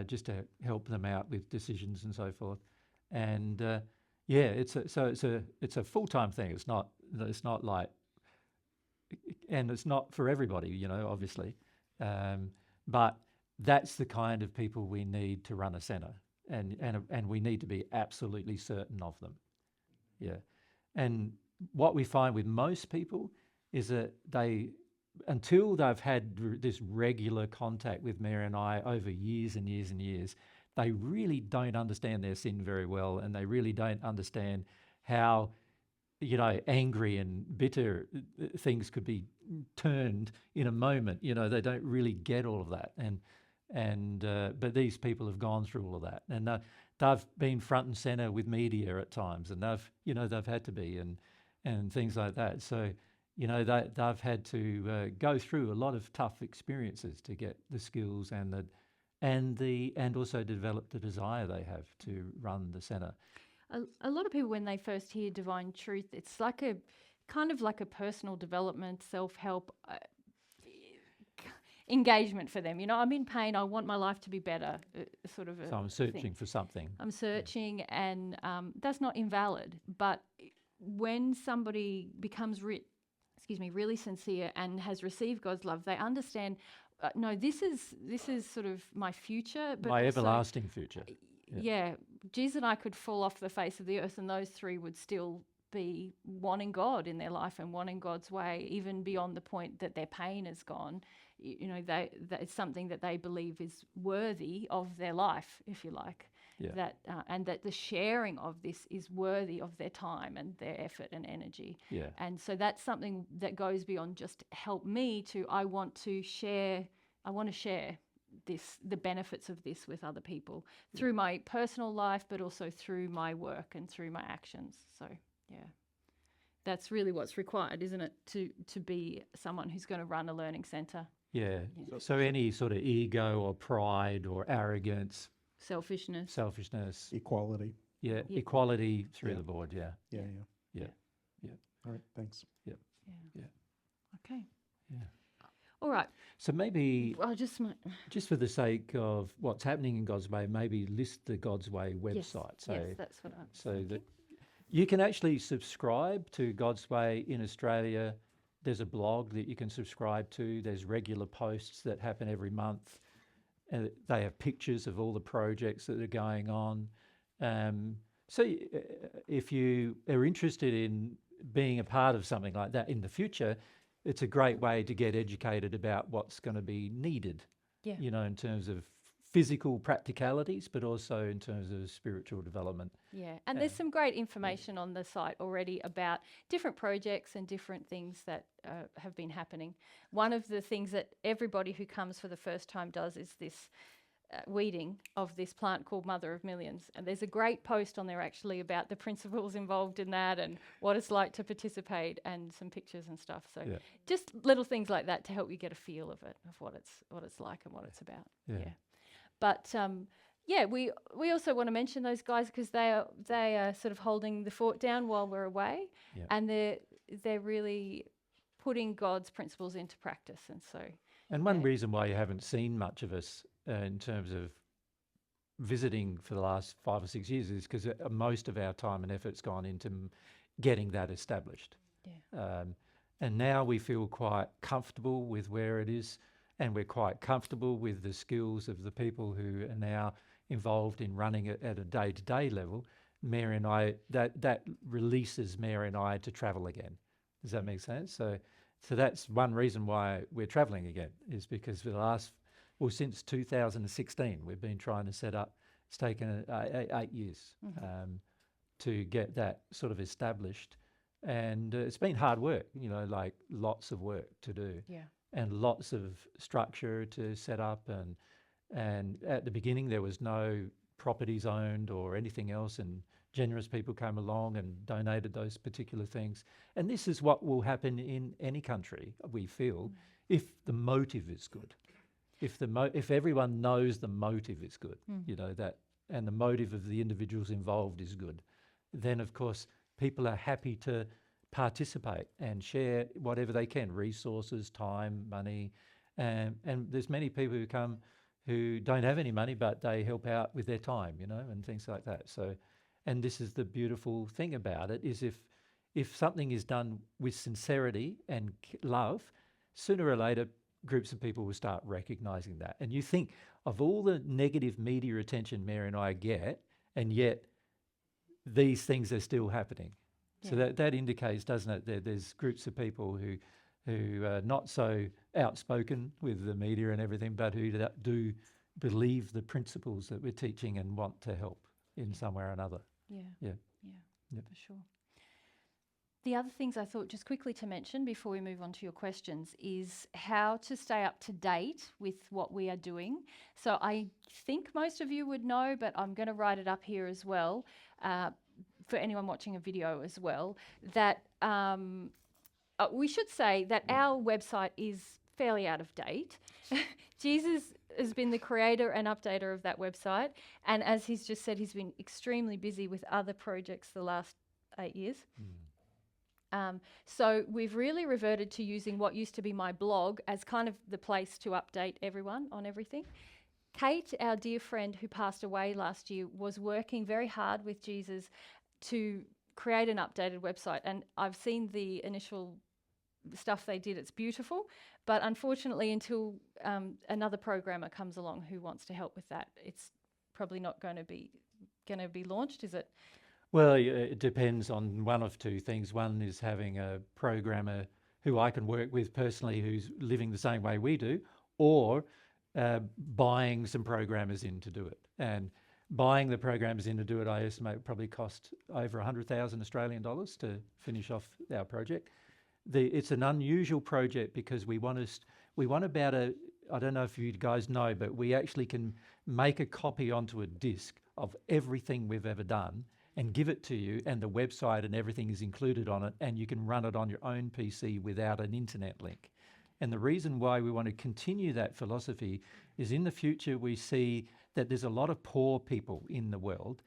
just to help them out with decisions and so forth. And it's a full-time thing. It's not like, and it's not for everybody, you know, obviously. But that's the kind of people we need to run a centre, and we need to be absolutely certain of them. Yeah. And what we find with most people is that until they've had this regular contact with Mary and I over years and years and years, they really don't understand their sin very well, and they really don't understand how, you know, angry and bitter things could be turned in a moment. You know, they don't really get all of that. But these people have gone through all of that, and they've been front and center with media at times, and they've had to be, and things like that. So, they've had to go through a lot of tough experiences to get the skills and also develop the desire they have to run the centre. A lot of people, when they first hear Divine Truth, it's like a kind of like a personal development, self-help engagement for them. I'm in pain. I want my life to be better. Sort of. So I'm searching thing. for something. I'm searching, and that's not invalid. But when somebody becomes really sincere and has received God's love, they understand. No, this is sort of my future, but My also, everlasting future. Yeah, Jesus and I could fall off the face of the earth, and those three would still be wanting God in their life and wanting God's way, even beyond the point that their pain is gone. That it's something that they believe is worthy of their life, if you like. Yeah. And that the sharing of this is worthy of their time and their effort and energy. Yeah. And so that's something that goes beyond just help me to. I want to share the benefits of this with other people through my personal life, but also through my work and through my actions. So that's really what's required, isn't it, to be someone who's going to run a learning centre. Yeah. So any sort of ego or pride or arrogance, Selfishness. Equality. Yeah, Yeah. equality through Yeah. the board. Yeah. Yeah. Yeah. All right, thanks. Okay. Yeah. All right. So maybe Well, just for the sake of what's happening in God's Way, maybe list the God's Way website. Yes, that's what I'm So thinking. that you can actually subscribe to God's Way in Australia. There's a blog that you can subscribe to. There's regular posts that happen every month. They have pictures of all the projects that are going on. If you are interested in being a part of something like that in the future, it's a great way to get educated about what's going to be needed, Yeah. in terms of physical practicalities, but also in terms of spiritual development. Yeah, and there's some great information on the site already about different projects and different things that have been happening. One of the things that everybody who comes for the first time does is this weeding of this plant called Mother of Millions. And there's a great post on there actually about the principles involved in that and what it's like to participate, and some pictures and stuff. So just little things like that to help you get a feel of it, of what it's like and what it's about. Yeah. But we also want to mention those guys because they are sort of holding the fort down while we're away, and they're really putting God's principles into practice. And so, and one reason why you haven't seen much of us in terms of visiting for the last 5 or 6 years is because most of our time and effort's gone into getting that established. And now we feel quite comfortable with where it is, and we're quite comfortable with the skills of the people who are now involved in running it at a day-to-day level. Mary and I, that releases Mary and I to travel again. Does that make sense? So that's one reason why we're travelling again, is because for the since 2016, we've been trying to set up. It's taken 8 years to get that sort of established, and it's been hard work. Like lots of work to do. Yeah. And lots of structure to set up, and at the beginning there was no properties owned or anything else, and generous people came along and donated those particular things. And this is what will happen in any country, we feel, if the motive is good. If everyone knows the motive is good, and the motive of the individuals involved is good, then of course people are happy to participate and share whatever they can, resources, time, money, and there's many people who come who don't have any money, but they help out with their time, and things like that. So, and this is the beautiful thing about it, is if something is done with sincerity and love, sooner or later groups of people will start recognizing that. And you think of all the negative media attention Mary and I get, and yet these things are still happening. So that indicates, doesn't it, that there's groups of people who are not so outspoken with the media and everything, but who do believe the principles that we're teaching and want to help in some way or another. Yeah, for sure. The other things I thought just quickly to mention before we move on to your questions is how to stay up to date with what we are doing. So I think most of you would know, but I'm going to write it up here as well, for anyone watching a video as well, that we should say that our website is fairly out of date. Jesus has been the creator and updater of that website. And as he's just said, he's been extremely busy with other projects the last 8 years. So we've really reverted to using what used to be my blog as kind of the place to update everyone on everything. Kate, our dear friend who passed away last year, was working very hard with Jesus to create an updated website. And I've seen the initial stuff they did. It's beautiful. But unfortunately, until another programmer comes along who wants to help with that, it's probably not going to be launched, is it? Well, it depends on one of two things. One is having a programmer who I can work with personally who's living the same way we do, or buying some programmers in to do it. And buying the programmers in to do it, I estimate, would probably cost over 100,000 Australian dollars to finish off our project. It's an unusual project because we want about I don't know if you guys know, but we actually can make a copy onto a disc of everything we've ever done and give it to you, and the website and everything is included on it, and you can run it on your own PC without an internet link. And the reason why we want to continue that philosophy is in the future we see that there's a lot of poor people in the world,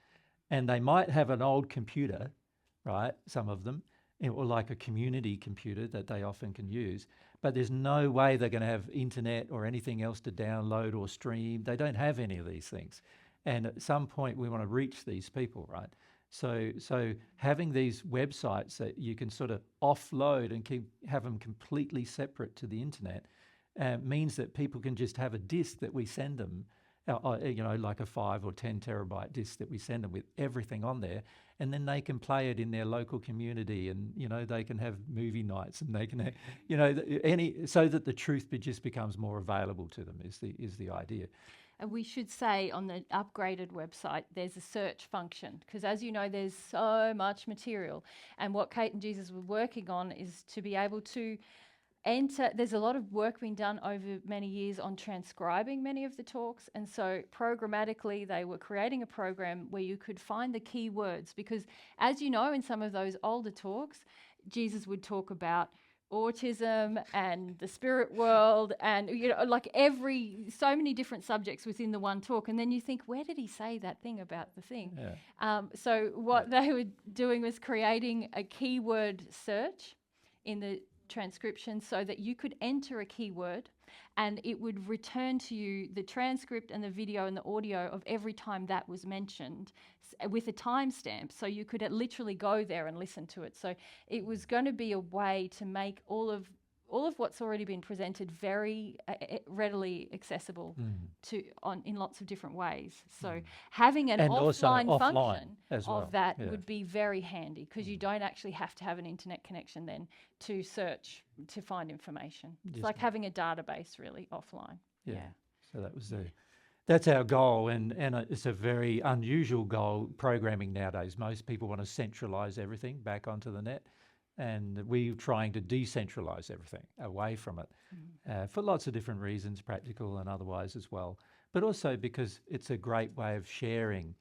and they might have an old computer, right, some of them, or like a community computer that they often can use, but there's no way they're going to have internet or anything else to download or stream. They don't have any of these things. And at some point we want to reach these people, right? So having these websites that you can sort of offload and have them completely separate to the internet means that people can just have a disk that we send them, like a 5 or 10 terabyte disk that we send them with everything on there, and then they can play it in their local community, and they can have movie nights, and they can, so that the truth just becomes more available to them is the idea. And we should say on the upgraded website, there's a search function, because as you know, there's so much material. And what Kate and Jesus were working on is to be able to enter. There's a lot of work being done over many years on transcribing many of the talks. And so programmatically, they were creating a program where you could find the key words, because as you know, in some of those older talks, Jesus would talk about autism and the spirit world and so many different subjects within the one talk, and then you think, where did he say that thing about the thing? So what they were doing was creating a keyword search in the transcription so that you could enter a keyword and it would return to you the transcript and the video and the audio of every time that was mentioned with a timestamp, so you could literally go there and listen to it. So it was going to be a way to make all of what's already been presented very readily accessible in lots of different ways. So having an offline function of that would be very handy, because you don't actually have to have an internet connection then to search to find information. It's like having a database really offline. Yeah. So that's our goal, and it's a very unusual goal, programming nowadays. Most people want to centralize everything back onto the net, and we're trying to decentralize everything away from it for lots of different reasons, practical and otherwise as well, but also because it's a great way of sharing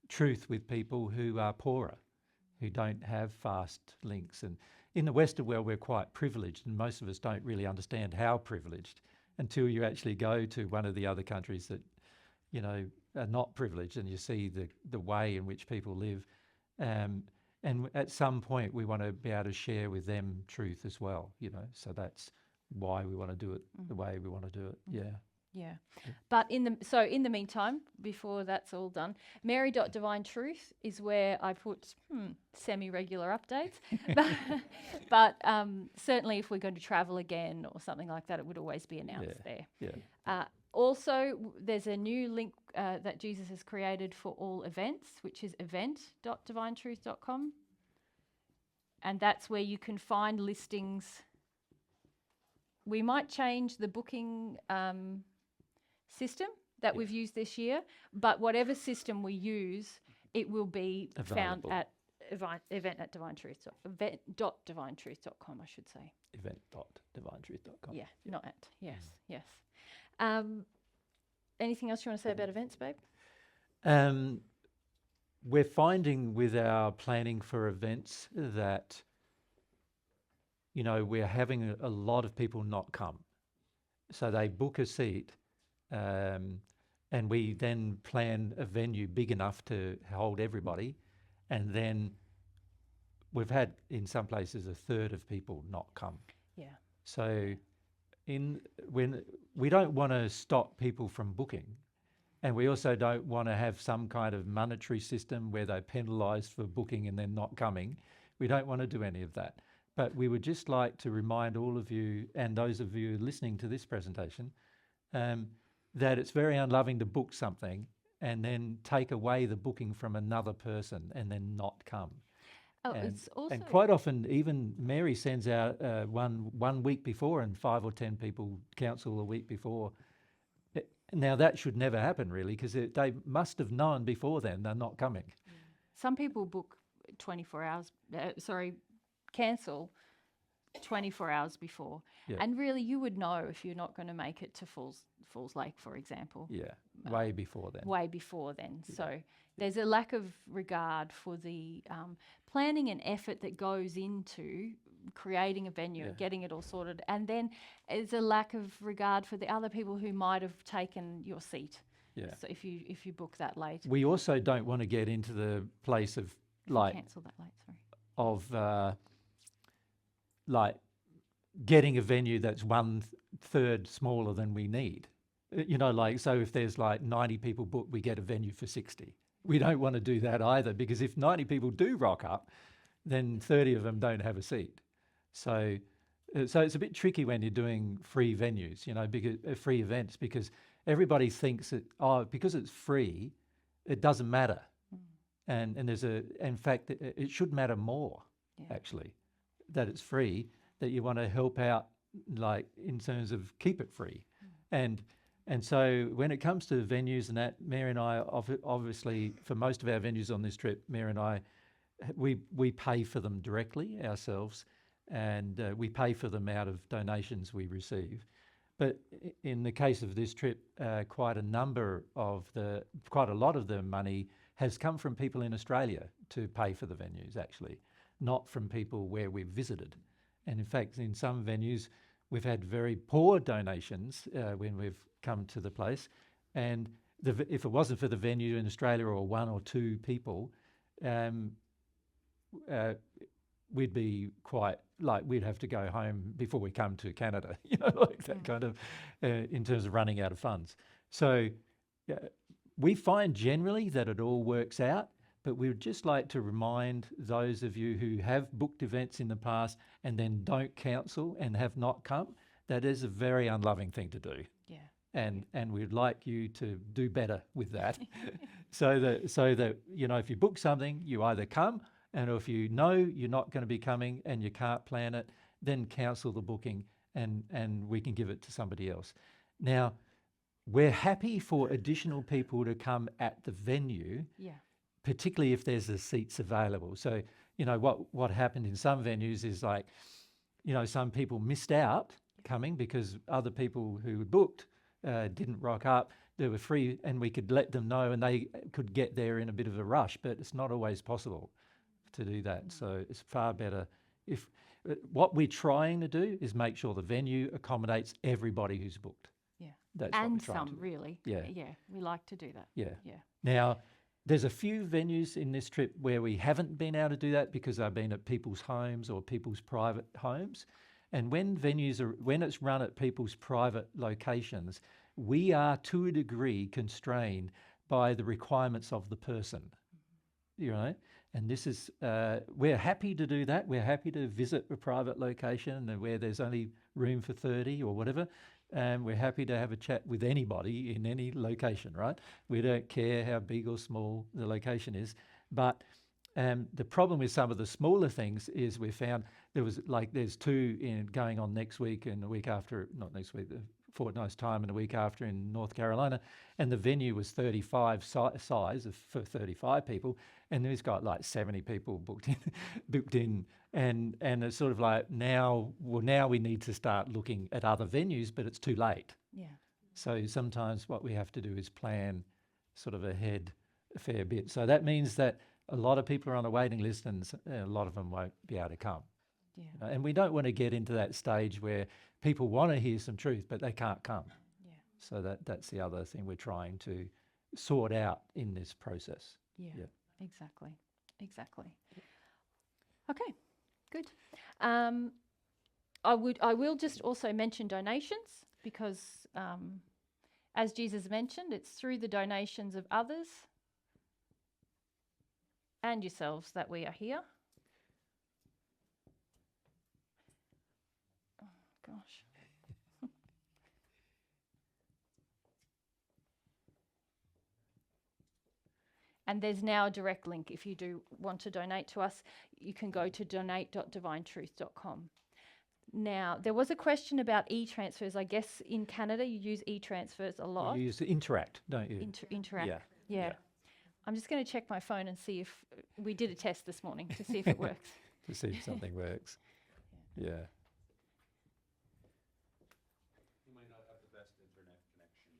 truth with people who are poorer, who don't have fast links. And in the Western world, we're quite privileged, and most of us don't really understand how privileged until you actually go to one of the other countries that are not privileged, and you see the way in which people live. And at some point, we want to be able to share with them truth as well, So that's why we want to do it the way we want to do it. Yeah. But in the meantime, before that's all done, Mary.DivineTruth is where I put semi-regular updates. but certainly if we're going to travel again or something like that, it would always be announced there. Yeah. Also, there's a new link that Jesus has created for all events, which is event.divinetruth.com. And that's where you can find listings. We might change the booking system that we've used this year, but whatever system we use, it will be found at event.divinetruth.com, I should say. Event.divinetruth.com. Yeah, not at. Yes. Anything else you want to say about events, babe? We're finding with our planning for events that you know, we're having a lot of people not come. So they book a seat, and we then plan a venue big enough to hold everybody. And then we've had, in some places, a third of people not come. Yeah. So when we don't want to stop people from booking, and we also don't want to have some kind of monetary system where they're penalised for booking and then not coming. We don't want to do any of that. But we would just like to remind all of you and those of you listening to this presentation that it's very unloving to book something and then take away the booking from another person and then not come. Oh, And, it's also and quite often, even Mary sends out one week before, and 5 or 10 people cancel a week before. Now that should never happen, really, because they must have known before then they're not coming. some people book 24 hours. Cancel 24 hours before, Yeah. and really you would know if you're not going to make it to Falls Lake, for example. Yeah, way before then. Way before then. So there's a lack of regard for the planning and effort that goes into creating a venue and getting it all sorted. And then there's a lack of regard for the other people who might have taken your seat. Yeah. So if you book that late. We also don't want to get into the place of Cancel that late, sorry. Like getting a venue that's 1/3 smaller than we need. So if there's like 90 people booked, we get a venue for 60. We don't want to do that either, because if 90 people do rock up, then 30 of them don't have a seat. So it's a bit tricky when you're doing free venues, because free events, because everybody thinks that, because it's free, it doesn't matter. And in fact, it should matter more, actually, that it's free, that you want to help out, like in terms of keep it free. And so when it comes to venues and that, Mary and I, obviously, for most of our venues on this trip, Mary and I, we pay for them directly ourselves, and we pay for them out of donations we receive. But in the case of this trip, quite a lot of the money has come from people in Australia to pay for the venues, actually, not from people where we've visited. And in fact, in some venues, we've had very poor donations when we've come to the place. And if it wasn't for the venue in Australia or 1 or 2 people, we'd be we'd have to go home before we come to Canada, like that kind of, in terms of running out of funds. So we find generally that it all works out, but we would just like to remind those of you who have booked events in the past and then don't cancel and have not come, that is a very unloving thing to do. Yeah. And we'd like you to do better with that. so that if you book something, you either come, and if you know you're not going to be coming and you can't plan it, then cancel the booking and we can give it to somebody else. Now, we're happy for additional people to come at the venue, particularly if there's the seats available. So, what happened in some venues is some people missed out coming because other people who had booked didn't rock up. They were free, and we could let them know, and they could get there in a bit of a rush, but it's not always possible to do that. So it's far better if what we're trying to do is make sure the venue accommodates everybody who's booked. Yeah. That's what and we're trying to some, do. really. Yeah. Yeah, we like to do that. Yeah. Yeah. Now, there's a few venues in this trip where we haven't been able to do that because they've been at people's homes or people's private homes. And when it's run at people's private locations, we are to a degree constrained by the requirements of the person. And this is, we're happy to do that. We're happy to visit a private location and where there's only room for 30 or whatever. And we're happy to have a chat with anybody in any location, right? We don't care how big or small the location is. But the problem with some of the smaller things is we found there's 2 going on next week and the week after, not next week, the fortnight's time and the week after in North Carolina, and the venue was 35 size for 35 people, and there's got like 70 people booked in, and it's sort of like now we need to start looking at other venues, but it's too late. Yeah. So sometimes what we have to do is plan sort of ahead a fair bit. So that means that a lot of people are on a waiting list, and a lot of them won't be able to come. Yeah. And we don't want to get into that stage where people want to hear some truth, but they can't come. Yeah. So that's the other thing we're trying to sort out in this process. Yeah. Yeah. Exactly. Okay. Good. I will just also mention donations because, as Jesus mentioned, it's through the donations of others and yourselves that we are here. Oh, gosh. And there's now a direct link. If you do want to donate to us, you can go to donate.divinetruth.com. Now, there was a question about e-transfers. I guess in Canada you use e-transfers a lot. You use Interact, don't you? Interact. Yeah. Yeah. I'm just going to check my phone and see if we did a test this morning to see if it works. To see if something works. Yeah. You might not have the best internet connection.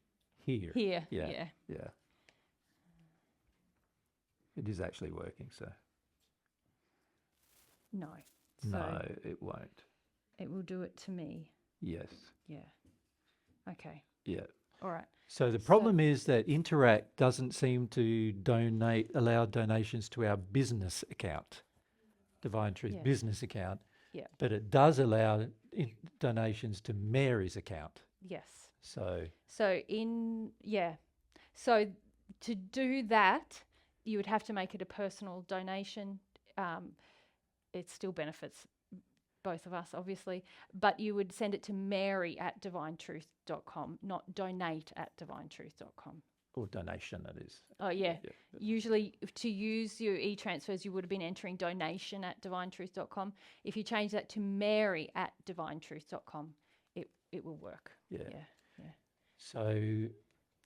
Here. Yeah. Yeah. It is actually working, so. No. No, it won't. It will do it to me. Yes. Yeah. Okay. Yeah. All right. So the problem is that Interact doesn't seem to allow donations to our business account, Divine Truth Yes. business account. Yeah. But it does allow donations to Mary's account. Yes. So So to do that, you would have to make it a personal donation. It still benefits both of us, obviously, but you would send it to mary@divinetruth.com, not donate@divinetruth.com. or donation, it is. Oh, yeah. Yeah. Usually, to use your e-transfers, you would have been entering donation@divinetruth.com. If you change that to mary@divinetruth.com, it will work. Yeah. Yeah. So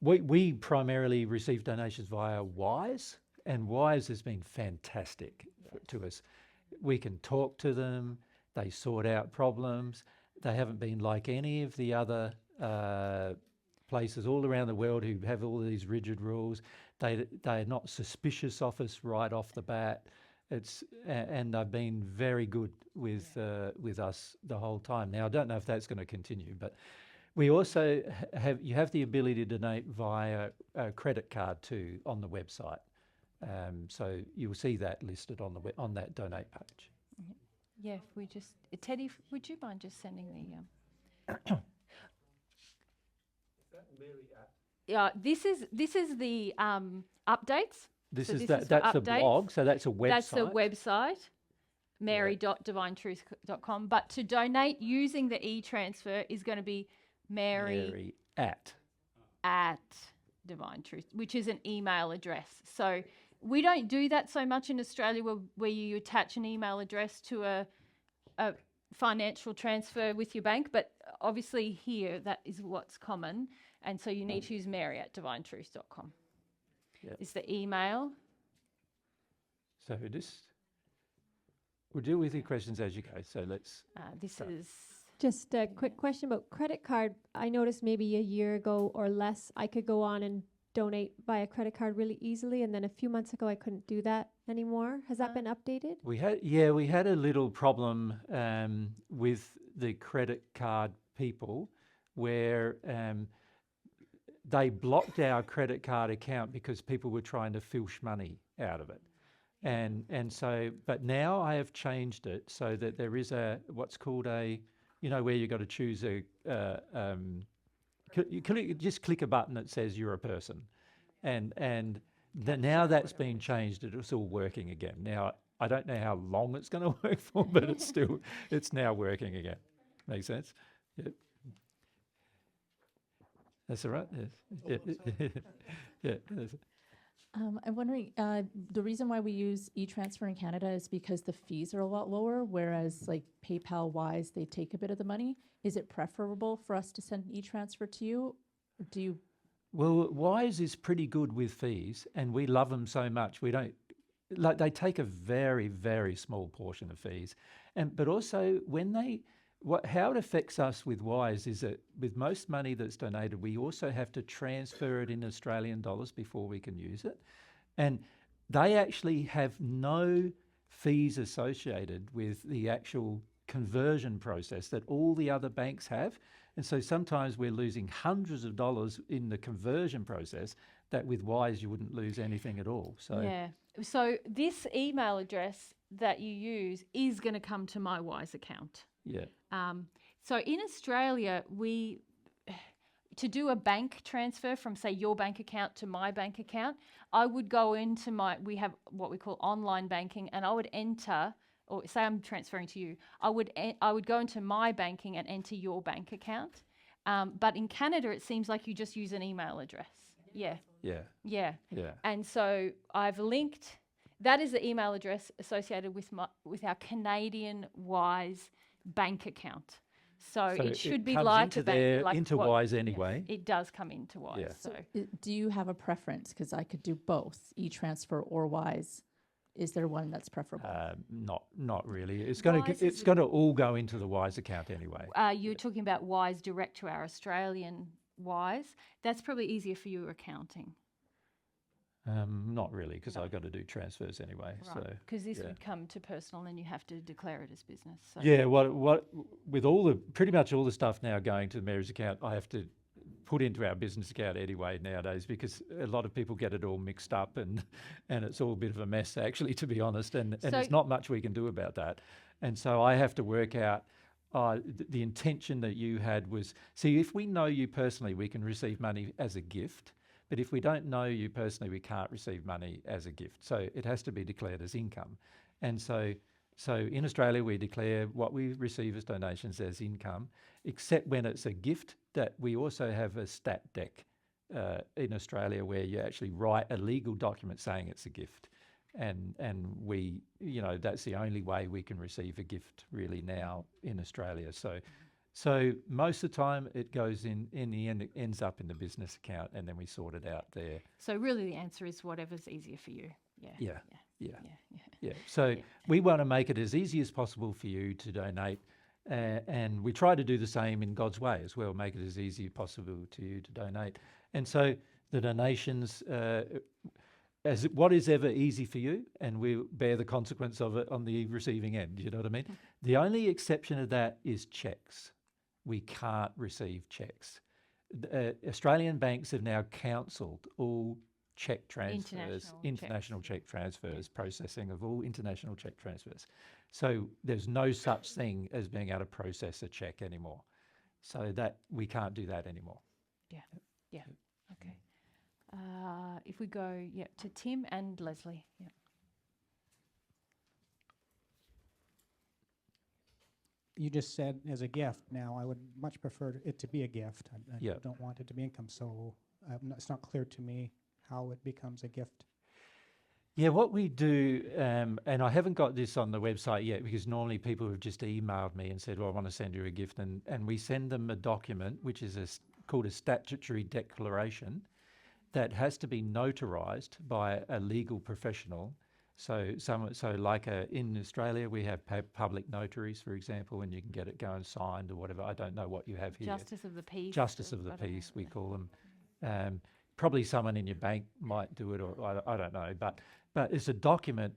we primarily receive donations via Wise, and Wise has been fantastic to us. We can talk to them. They sort out problems. They haven't been like any of the other places all around the world who have all these rigid rules. They're not suspicious of us right off the bat. And they've been very good with us the whole time. Now I don't know if that's going to continue, but we also have the ability to donate via a credit card too on the website. So you'll see that listed on that donate page. Yeah, if we just... Teddy, would you mind just sending the... Yeah, this is the updates. That's for the updates. blog, so that's a website. That's the website, mary.divinetruth.com. But to donate using the e-transfer is going to be Mary at Divine Truth, which is an email address. So we don't do that so much in Australia where you attach an email address to a financial transfer with your bank, but obviously here that is what's common, and so you need to use mary@divinetruth.com. Yep. Is the email. So we'll deal with your questions as you go. So let's. This is Just a quick question about credit card. I noticed maybe a year ago or less, I could go on and donate via credit card really easily, and then a few months ago I couldn't do that anymore. Has that been updated? We had a little problem with the credit card people where they blocked our credit card account because people were trying to filch money out of it. And so, but now I have changed it so that there is what's called where you got to choose just click a button that says you're a person, and now that's been changed. It's all working again. Now I don't know how long it's going to work for, but it's now working again. Make sense? Yep. That's all right. Yes. Yeah. I'm wondering, the reason why we use e-transfer in Canada is because the fees are a lot lower, whereas like PayPal, Wise, they take a bit of the money. Is it preferable for us to send an e-transfer to you? Or do you? Well, Wise is pretty good with fees, and we love them so much. We don't they take a very, very small portion of fees, but also how it affects us with Wise is that with most money that's donated, we also have to transfer it in Australian dollars before we can use it. And they actually have no fees associated with the actual conversion process that all the other banks have. And so sometimes we're losing hundreds of dollars in the conversion process that with Wise you wouldn't lose anything at all. So Yeah. So this email address that you use is going to come to my Wise account. yeah. So in Australia, to do a bank transfer from, say, your bank account to my bank account, I would go into we have what we call online banking, and I would enter, or say I'm transferring to you, I would go into my banking and enter your bank account. But in Canada, it seems like you just use an email address. Yeah. Yeah. Yeah. Yeah. And so I've linked, that is the email address associated with our Canadian Wise bank account. So it should be comes like into a bank. Like into what- Wise anyway. It does come into Wise. Yeah. So Do you have a preference? Because I could do both, e-transfer or Wise. Is there one that's preferable? Not really. It's going Wise to is all go into the Wise account anyway. you're talking about Wise direct to our Australian Wise. That's probably easier for your accounting. Not really, because I've got to do transfers anyway. Right. So Because this yeah. would come to personal and you have to declare it as business. So. Yeah, what with all the pretty much all the stuff now going to the Mary's account, I have to put into our business account anyway nowadays, because a lot of people get it all mixed up and it's all a bit of a mess actually, to be honest, and there's not much we can do about that. And so I have to work out the intention that you had was, see, if we know you personally, we can receive money as a gift. But if we don't know you personally, we can't receive money as a gift. So it has to be declared as income. And so in Australia, we declare what we receive as donations as income, except when it's a gift. That we also have a stat dec in Australia where you actually write a legal document saying it's a gift. And we, that's the only way we can receive a gift really now in Australia. So most of the time it goes in the end, it ends up in the business account, and then we sort it out there. So really the answer is whatever's easier for you. Yeah. So we want to make it as easy as possible for you to donate, and we try to do the same in God's way as well, make it as easy as possible to you to donate. And so the donations, what is ever easy for you, and we bear the consequence of it on the receiving end, you know what I mean? The only exception of that is cheques. We can't receive cheques. Australian banks have now cancelled all cheque transfers, international cheque transfers, processing of all international cheque transfers. So there's no such thing as being able to process a cheque anymore. So that we can't do that anymore. Yeah. Okay. If we go to Tim and Leslie. Yeah. You just said as a gift. Now, I would much prefer it to be a gift. I don't want it to be income, so it's not clear to me how it becomes a gift. Yeah, what we do, and I haven't got this on the website yet, because normally people have just emailed me and said, well, I want to send you a gift, and we send them a document, which is called a statutory declaration, that has to be notarised by a legal professional. So like in Australia, we have public notaries, for example, and you can get it going signed or whatever. I don't know what you have here. Justice of the peace. Justice of the peace, we call them. Probably someone in your bank might do it, or I don't know. But it's a document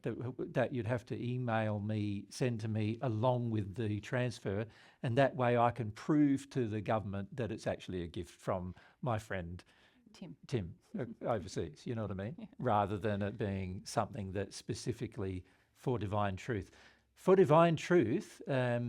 that you'd have to send to me along with the transfer, and that way I can prove to the government that it's actually a gift from my friend Tim overseas, you know what I mean? Yeah. Rather than it being something that's specifically for Divine Truth. For Divine Truth, obviously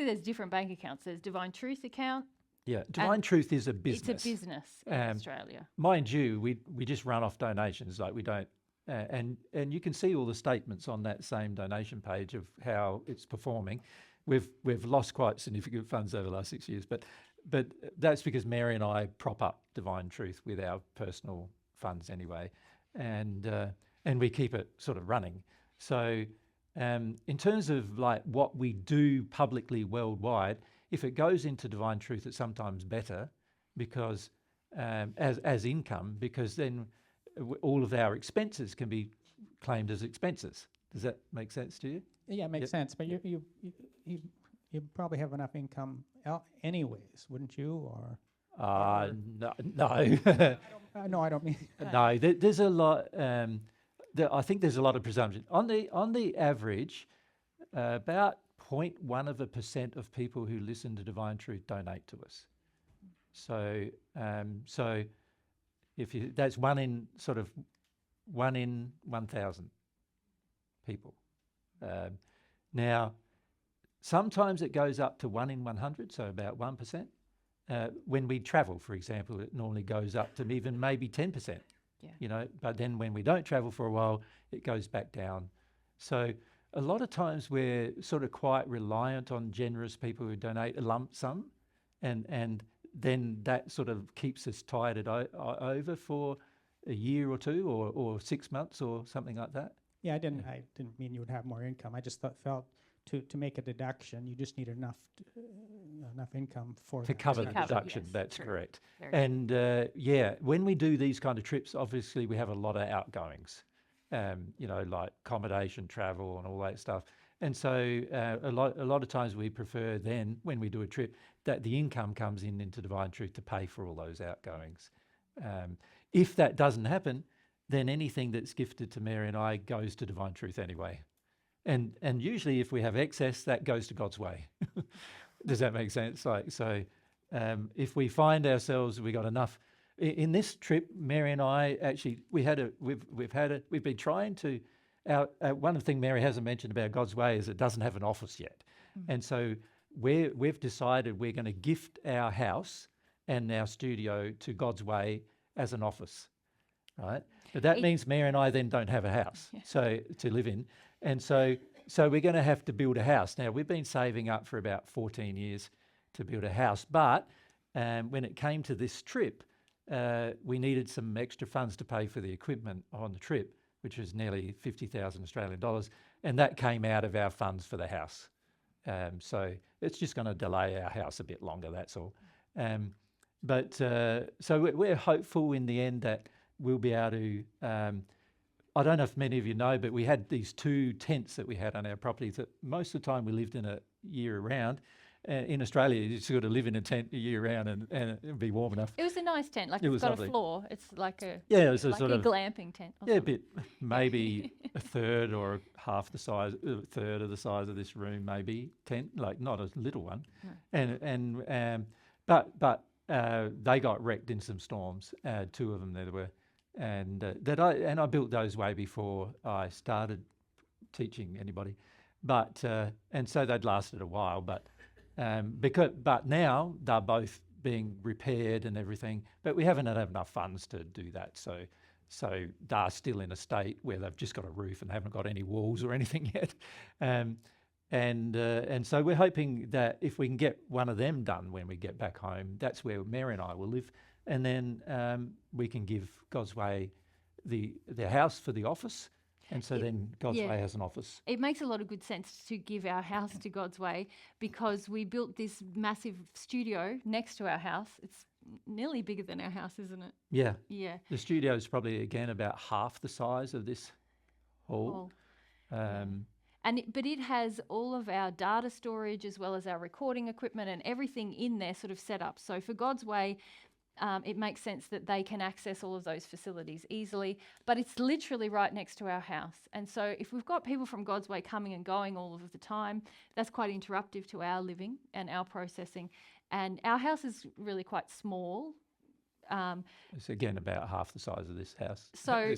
there's different bank accounts. There's Divine Truth account. Yeah, Divine Truth is a business. It's a business in Australia. Mind you, we just run off donations, like we don't, and you can see all the statements on that same donation page of how it's performing. We've lost quite significant funds over the last 6 years, but that's because Mary and I prop up Divine Truth with our personal funds anyway, and we keep it sort of running. So in terms of like what we do publicly worldwide, if it goes into Divine Truth, it's sometimes better because as income, because then all of our expenses can be claimed as expenses. Does that make sense to you? Yeah, it makes sense. But you probably have enough income anyways, wouldn't you? Or no. No, I don't mean. No, there's a lot. I think there's a lot of presumption on the average. about 0.1% of people who listen to Divine Truth donate to us. So, so if you, that's one in 1,000 people. Now, sometimes it goes up to 1 in 100, so about 1%. When we travel, for example, it normally goes up to even maybe 10%. Yeah. You know, but then when we don't travel for a while, it goes back down. So a lot of times we're sort of quite reliant on generous people who donate a lump sum, and then that sort of keeps us tied over for a year or two, or 6 months or something like that. Yeah, I didn't mean you would have more income. I just felt to make a deduction, you just need enough income to cover the deduction. Yes, That's true. correct. Very And yeah, when we do these kind of trips, obviously we have a lot of outgoings, you know, like accommodation, travel, and all that stuff. And so a lot of times we prefer then, when we do a trip, that the income comes into Divine Truth to pay for all those outgoings. If that doesn't happen, then anything that's gifted to Mary and I goes to Divine Truth anyway. And usually if we have excess, that goes to God's way. Does that make sense? Like, so if we find ourselves, we got enough. In this trip, Mary and I actually, we've been trying to, one thing Mary hasn't mentioned about God's way is it doesn't have an office yet. And so we've decided we're going to gift our house and our studio to God's way as an office, right? But that means Mary and I then don't have a house so to live in. And so we're going to have to build a house. Now, we've been saving up for about 14 years to build a house. But when it came to this trip, we needed some extra funds to pay for the equipment on the trip, which was nearly 50,000 Australian dollars. And that came out of our funds for the house. So it's just going to delay our house a bit longer, that's all. But so we're hopeful in the end that we'll be able to, I don't know if many of you know, but we had these 2 tents that we had on our property that most of the time we lived in a year round. In Australia, you just got to live in a tent a year round and it'd be warm enough. It was a nice tent. Like It it's was got lovely. a floor. It's like a Yeah, it was a like sort a of glamping tent. Or yeah, a something. bit, maybe a third or half the size, a third of the size of this room, maybe tent, like not a little one. No. But they got wrecked in some storms. 2 of them there were, and I built those way before I started teaching anybody, but and so they'd lasted a while, but now they're both being repaired and everything, but we haven't had enough funds to do that, so they're still in a state where they've just got a roof and haven't got any walls or anything yet. And so we're hoping that if we can get one of them done when we get back home, that's where Mary and I will live. And then we can give God's Way the house for the office. And so then God's Way has an office. It makes a lot of good sense to give our house to God's Way because we built this massive studio next to our house. It's nearly bigger than our house, isn't it? Yeah. Yeah. The studio is probably, again, about half the size of this hall. But it has all of our data storage as well as our recording equipment and everything in there sort of set up. So for God's Way, it makes sense that they can access all of those facilities easily, but it's literally right next to our house. And so if we've got people from God's Way coming and going all of the time, that's quite interruptive to our living and our processing. And our house is really quite small. It's again about half the size of this house. So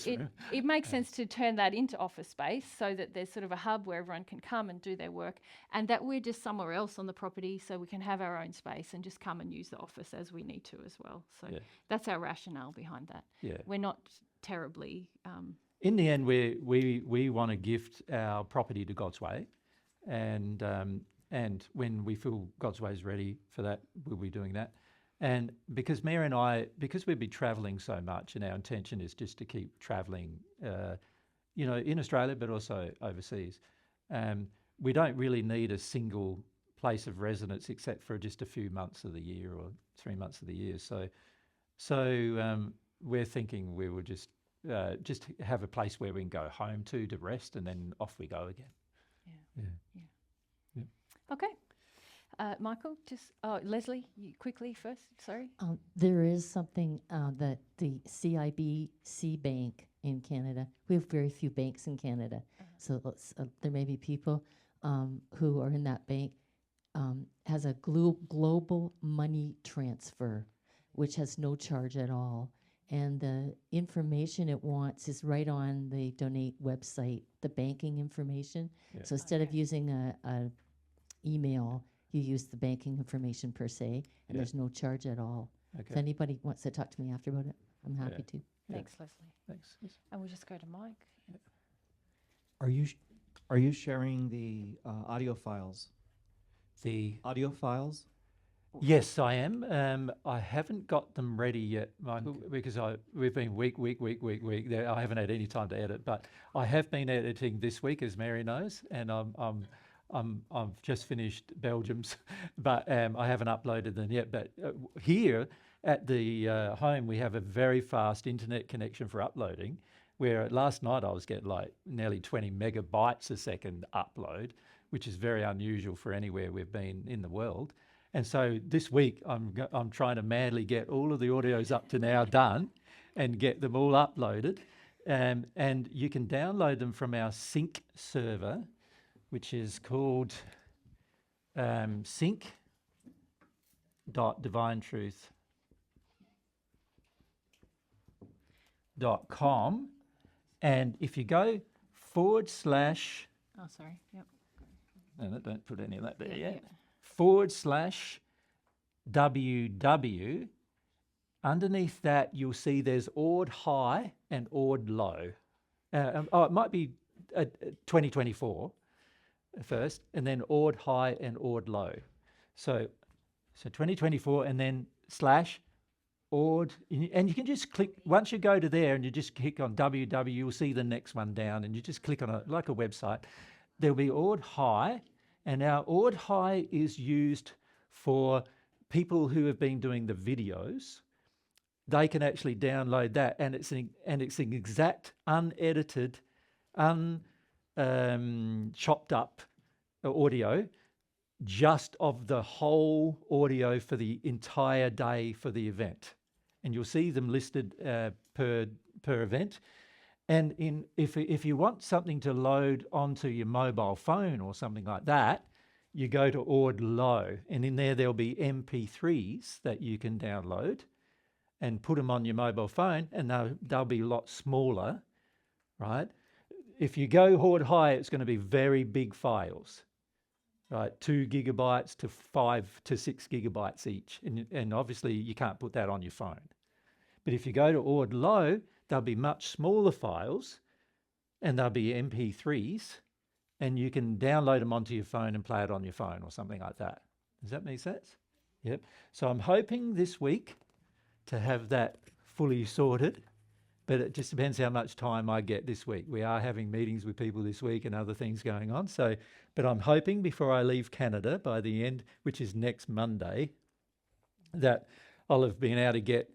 it makes sense to turn that into office space so that there's sort of a hub where everyone can come and do their work, and that we're just somewhere else on the property so we can have our own space and just come and use the office as we need to as well. So that's our rationale behind that. Yeah. We're not terribly... In the end, we want to gift our property to God's Way, and when we feel God's Way is ready for that, we'll be doing that. And because Mary and I, because we'd be travelling so much, and our intention is just to keep travelling, you know, in Australia, but also overseas, we don't really need a single place of residence except for just a few months of the year or 3 months of the year. So we're thinking we will just have a place where we can go home to rest, and then off we go again. Yeah. Okay. Michael, Leslie, you quickly first, sorry. There is something that the CIBC Bank in Canada, we have very few banks in Canada, so there may be people who are in that bank, has a global money transfer, which has no charge at all. And the information it wants is right on the Donate website, the banking information. Yeah. So instead of using a email, you use the banking information per se, and there's no charge at all. If Okay. anybody wants to talk to me after about it, I'm happy to. Thanks, Leslie. Thanks. And we'll just go to Mike. Are you sharing the audio files? The Audio files? Yes, I am. I haven't got them ready yet, because we've been week. I haven't had any time to edit, but I have been editing this week, as Mary knows, and I've just finished Belgium's, but I haven't uploaded them yet. But here at the home, we have a very fast internet connection for uploading, where last night I was getting like nearly 20 megabytes a second upload, which is very unusual for anywhere we've been in the world. And so this week I'm trying to madly get all of the audios up to now done and get them all uploaded. And you can download them from our sync server, which is called sync.divinetruth.com. And if you go / Oh, sorry. Yep. no, don't put any of that there yet. Yeah. /WW, underneath that you'll see there's ORD high and ORD low. It might be 2024 first, and then ORD high and ORD low. So 2024 and then / ORD, and you can just click, once you go to there and you just click on WW, you'll see the next one down, and you just click on it like a website. There'll be ORD high, and our ORD high is used for people who have been doing the videos. They can actually download that, and it's an exact unedited, chopped up audio, just of the whole audio for the entire day for the event, and you'll see them listed per event. And if you want something to load onto your mobile phone or something like that, you go to ORD low, and in there there'll be MP3s that you can download and put them on your mobile phone, and they'll be a lot smaller, right? If you go ORD high, it's going to be very big files, right? 2 gigabytes to 5 to 6 gigabytes each, and obviously you can't put that on your phone. But if you go to ORD low, they'll be much smaller files, and they'll be MP3s, and you can download them onto your phone and play it on your phone or something like that. Does that make sense? Yep. So I'm hoping this week to have that fully sorted, but it just depends how much time I get this week. We are having meetings with people this week and other things going on. So, but I'm hoping before I leave Canada by the end, which is next Monday, that I'll have been able to get,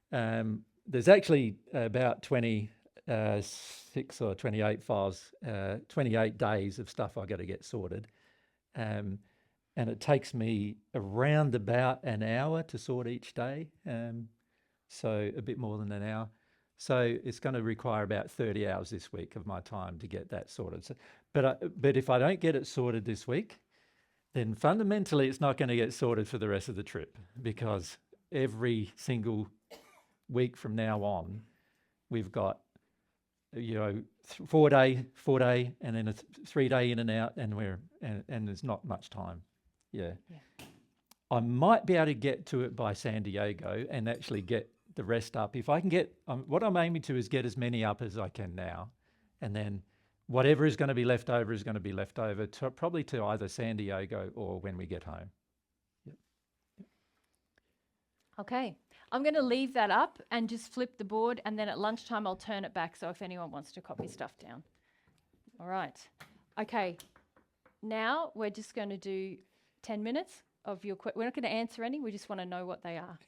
there's actually about 26 or 28 files, 28 days of stuff I got to get sorted. And it takes me around about an hour to sort each day. So a bit more than an hour. So it's going to require about 30 hours this week of my time to get that sorted. So, but if I don't get it sorted this week, then fundamentally it's not going to get sorted for the rest of the trip, because every single week from now on, we've got, 4 day, and then a 3 day in and out, and and there's not much time. Yeah. I might be able to get to it by San Diego and actually get the rest up. If I can get, what I'm aiming to is get as many up as I can now, and then whatever is going to be left over is going to be left over to probably to either San Diego or when we get home. Okay, I'm going to leave that up and just flip the board, and then at lunchtime I'll turn it back, so if anyone wants to copy stuff down. All right. Okay, now we're just going to do 10 minutes of your we're not going to answer any, we just want to know what they are.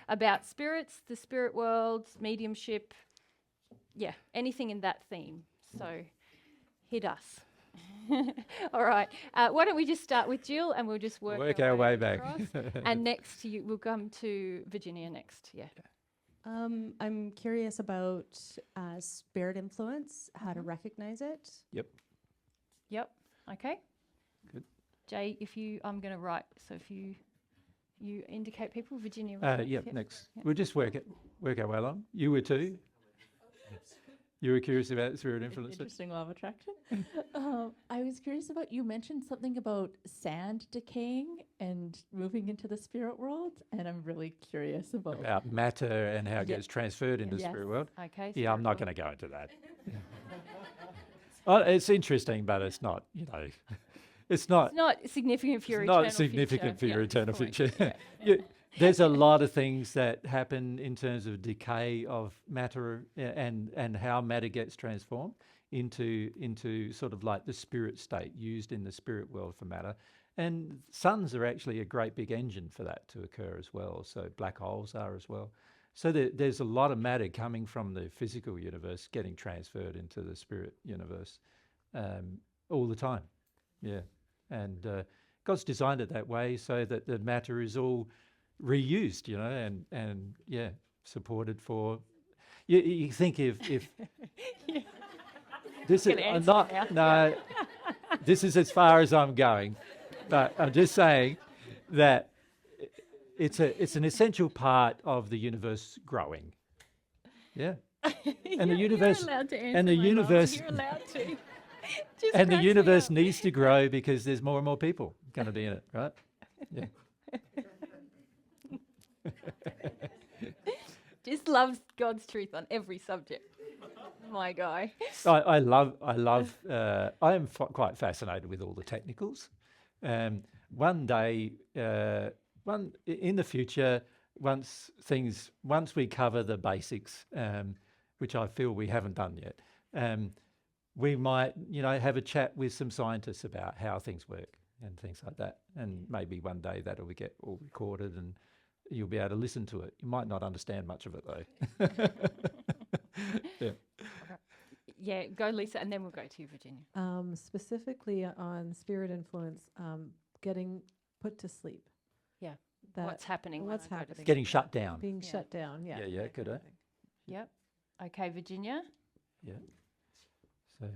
About spirits, the spirit world, mediumship, anything in that theme. So hit us. All right. Why don't we just start with Jill, and we'll just work our way back. And next to you, we'll come to Virginia next. Yeah. I'm curious about spirit influence, how to recognize it. Yep. Yep. Okay. Good. Jay, I'm going to write. So if you indicate people, Virginia. Yep, next. We'll just work our way along. You were too. You were curious about spirit influence. Interesting law of attraction. I was curious about, you mentioned something about sand decaying and moving into the spirit world, and I'm really curious about matter and how it gets transferred into the Yes. spirit world. Okay. Yeah, I'm not going to go into that. Oh, it's interesting, but it's not. It's not. It's not significant for your It's eternal not significant for future. your Yeah, eternal correct. future. Yeah. There's a lot of things that happen in terms of decay of matter and how matter gets transformed into sort of like the spirit state used in the spirit world for matter. And suns are actually a great big engine for that to occur as well. So black holes are as well. So there's a lot of matter coming from the physical universe getting transferred into the spirit universe all the time. Yeah. And God's designed it that way so that the matter is all reused, and supported for. You think if this is I'm not no, this is as far as I'm going, but I'm just saying that it's an essential part of the universe growing. Yeah, and the universe You're allowed to answer, and the my love. universe You're allowed to. and the universe needs to grow because there's more and more people going to be in it, right? Yeah. Just loves God's truth on every subject. My guy. I am quite fascinated with all the technicals. One day, in the future, once we cover the basics, which I feel we haven't done yet, we might, have a chat with some scientists about how things work and things like that. And maybe one day that'll get all recorded and you'll be able to listen to it. You might not understand much of it though. Yeah. Yeah, go Lisa, and then we'll go to you, Virginia. Specifically on spirit influence, getting put to sleep. Yeah. That What's happening? What's happening? Getting shut down. Being shut down. Yeah. Yeah, could I? Yep. Okay, Virginia. Yeah. So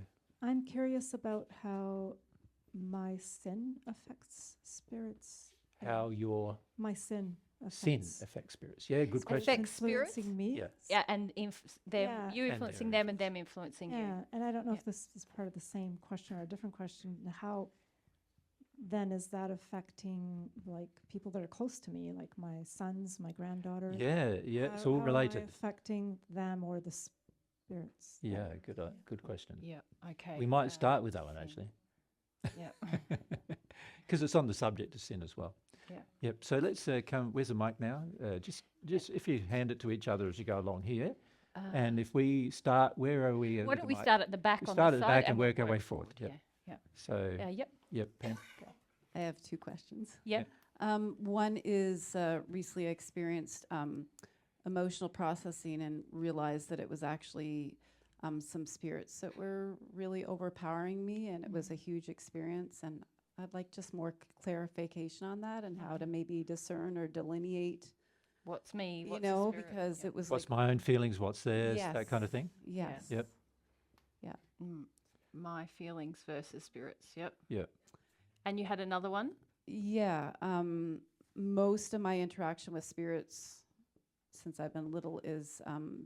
I'm curious about how my sin affects spirits. how your My sin sin affects spirits. Yeah, good question. Affects spirits. Influencing me. Yeah. Yeah, and Yeah. you influencing them and them influencing you. Yeah, and I don't know if this is part of the same question or a different question. How then is that affecting like people that are close to me, like my sons, my granddaughter? Yeah, it's all How am I related. affecting them or the spirits? Yeah, good question. Yeah. Okay. We might start with that one actually. Yeah. Because it's on the subject of sin as well. Yeah. Yep. So let's come. Where's the mic now? Just if you hand it to each other as you go along here, and if we start, where are we? Why don't we start at the back? We on start the at the side back and work our way forward. Yep. Yeah. So. Yep. Yep. Pam. I have two questions. Yep. One is recently I experienced emotional processing and realized that it was actually some spirits that were really overpowering me, and it was a huge experience. And I'd like just more clarification on that and how to maybe discern or delineate. What's me? You What's know, the spirit? because it was What's like my own feelings? What's theirs? Yes. That kind of thing. Yes. Yep. Yeah. My feelings versus spirits. Yep. Yep. And you had another one? Yeah. Most of my interaction with spirits since I've been little is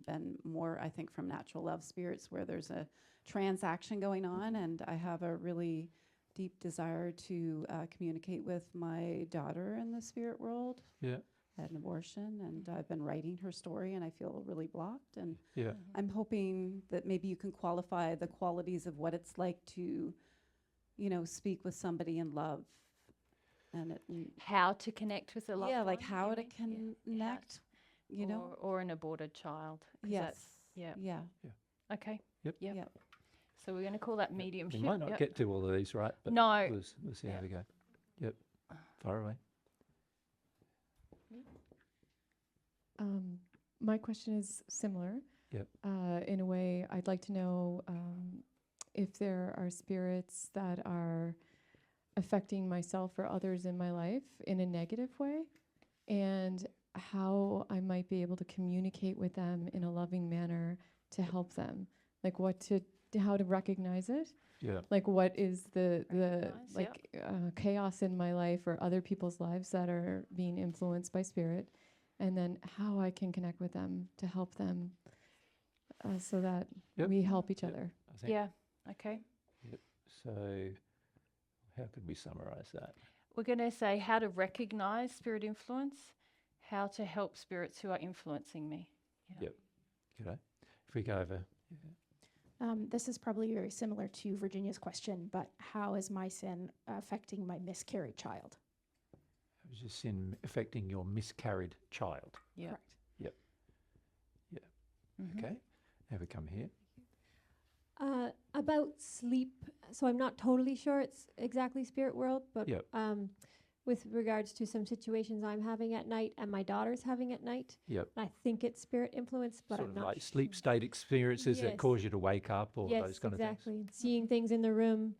been more, I think, from natural love spirits where there's a transaction going on, and I have a really deep desire to communicate with my daughter in the spirit world. Yeah. I had an abortion, and I've been writing her story, and I feel really blocked. And Yeah. I'm hoping that maybe you can qualify the qualities of what it's like to, speak with somebody in love, and how to connect with a loved like one, how you to mean? connect, or an aborted child. 'Cause Yes. that's- Yeah. Yeah. Okay. Yep. Yep. So we're going to call that mediumship. We might not get to all of these, right? But No. We'll see how we go. Yep. Far away. My question is similar. Yep. In a way, I'd like to know if there are spirits that are affecting myself or others in my life in a negative way, and how I might be able to communicate with them in a loving manner to help them. Like what to how to recognize it. Yeah. Like what is the Recognize, like chaos in my life or other people's lives that are being influenced by spirit, and then how I can connect with them to help them, so that Yep. we help each other. I think. Yeah. Okay. Yep. So, how could we summarize that? We're going to say how to recognize spirit influence, how to help spirits who are influencing me. Yeah. Yep. G'day. If we go over. This is probably very similar to Virginia's question, but how is my sin affecting my miscarried child? Is your sin affecting your miscarried child? Yeah. Correct. Yep. Yeah. Mhm. Okay. Now we come here. About sleep, so I'm not totally sure it's exactly spirit world, but Yep. with regards to some situations I'm having at night and my daughter's having at night, Yep. I think it's spirit influence, but Sort I'm of not like sleep state experiences that Yes. cause you to wake up or yes, those kind exactly. of things. Seeing things in the room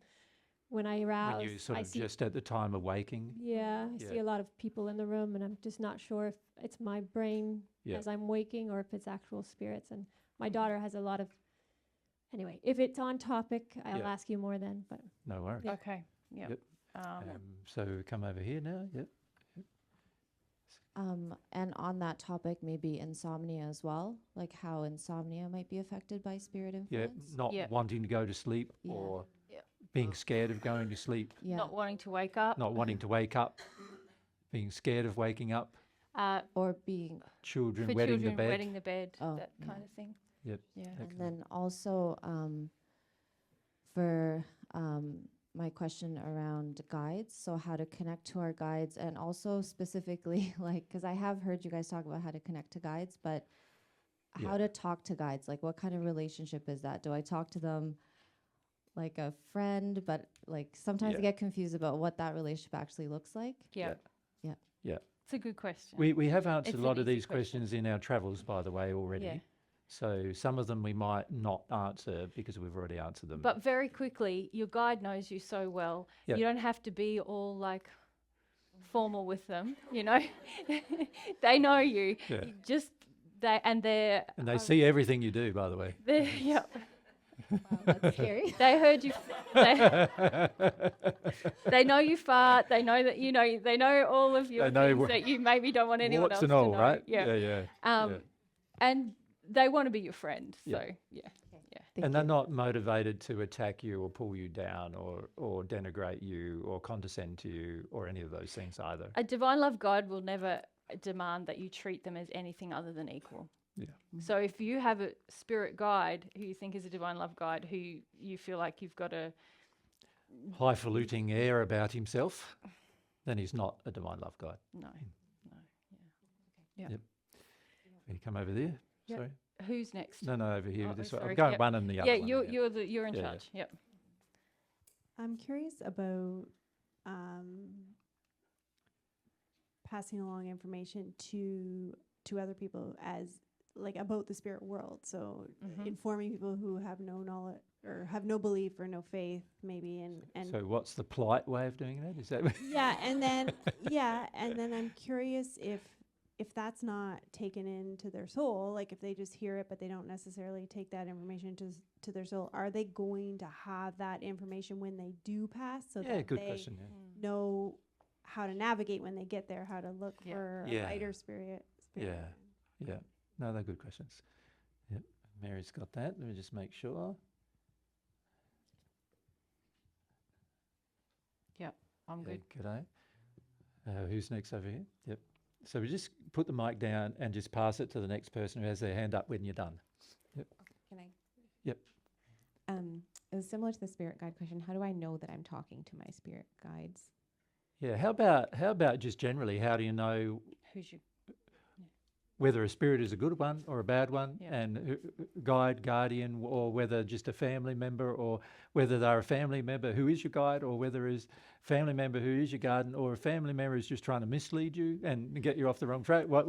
when I arouse. When you sort I of see, just at the time of waking. yeah, I see Yeah. a lot of people in the room, and I'm just not sure if it's my brain Yeah. as I'm waking or if it's actual spirits. And my daughter has a lot of. Anyway, if it's on topic, I'll Yeah. ask you more then. But No worries. Yeah. Okay. Yep. Yep. So come over here now. Yep. And on that topic, maybe insomnia as well, like how insomnia might be affected by spirit Yeah. influence. Not Yeah. wanting to go to sleep Yeah. or Yeah. being scared of going to sleep. Yeah. Not wanting to wake up. Not wanting to wake up. Being scared of waking up. Or being Children For wetting children the bed. wetting the bed, Oh, that yeah. kind of thing. Yep. Yeah. that And kind then also for my question around guides, so how to connect to our guides, and also specifically, like, because I have heard you guys talk about how to connect to guides, but Yeah. how to talk to guides, like what kind of relationship is that? Do I talk to them like a friend, but like sometimes I Yeah. get confused about what that relationship actually looks like? Yeah. Yeah. Yeah. It's a good question. We have answered It's a an lot of easy these question. questions in our travels, by the way, already. Yeah. So some of them we might not answer because we've already answered them. But very quickly, your guide knows you so well. Yeah. You don't have to be all like formal with them, you know. They know you. Yeah. You just they're And they see everything you do, by the way. yeah. That's scary. They heard you. They know you fart. They know that you know. They know all of your They know things that you maybe don't want anyone warts else and to all, know. right? Yeah. Yeah. And they want to be your friend. Yeah. So yeah. And they're not motivated to attack you or pull you down or denigrate you or condescend to you or any of those things either. A divine love guide will never demand that you treat them as anything other than equal. Yeah. So if you have a spirit guide who you think is a divine love guide, who you feel like you've got a Highfalutin air about himself, then he's not a divine love guide. no, yeah. Yep. Can you come over there? Yep. Sorry. Who's next? No, over here. Oh, This way. sorry. I'm going Yep. one and the other Yeah, one. you're in Yeah, yeah. charge. Yep. I'm curious about passing along information to other people as like about the spirit world. So Mhm. informing people who have no knowledge or have no belief or no faith, maybe, and So what's the polite way of doing that? Is that yeah, and then I'm curious if that's not taken into their soul, like if they just hear it but they don't necessarily take that information to their soul, are they going to have that information when they do pass, so Yeah, that good they question, yeah. know how to navigate when they get there, how to look for Yeah. a lighter spirit? Yeah. Yeah. No, they're good questions. Yep. Mary's got that. Let me just make sure. Yep. I'm Yeah, good. G'day. Who's next over here? Yep. So we just put the mic down and just pass it to the next person who has their hand up when you're done. Yep. Can I? Yep. It was similar to the spirit guide question. How do I know that I'm talking to my spirit guides? Yeah. How about just generally? How do you know Who's your whether a spirit is a good one or a bad one, Yeah. and guide, guardian, or whether just a family member, or whether they're a family member who is your guide, or whether is family member who is your guardian, or a family member is just trying to mislead you and get you off the wrong track? What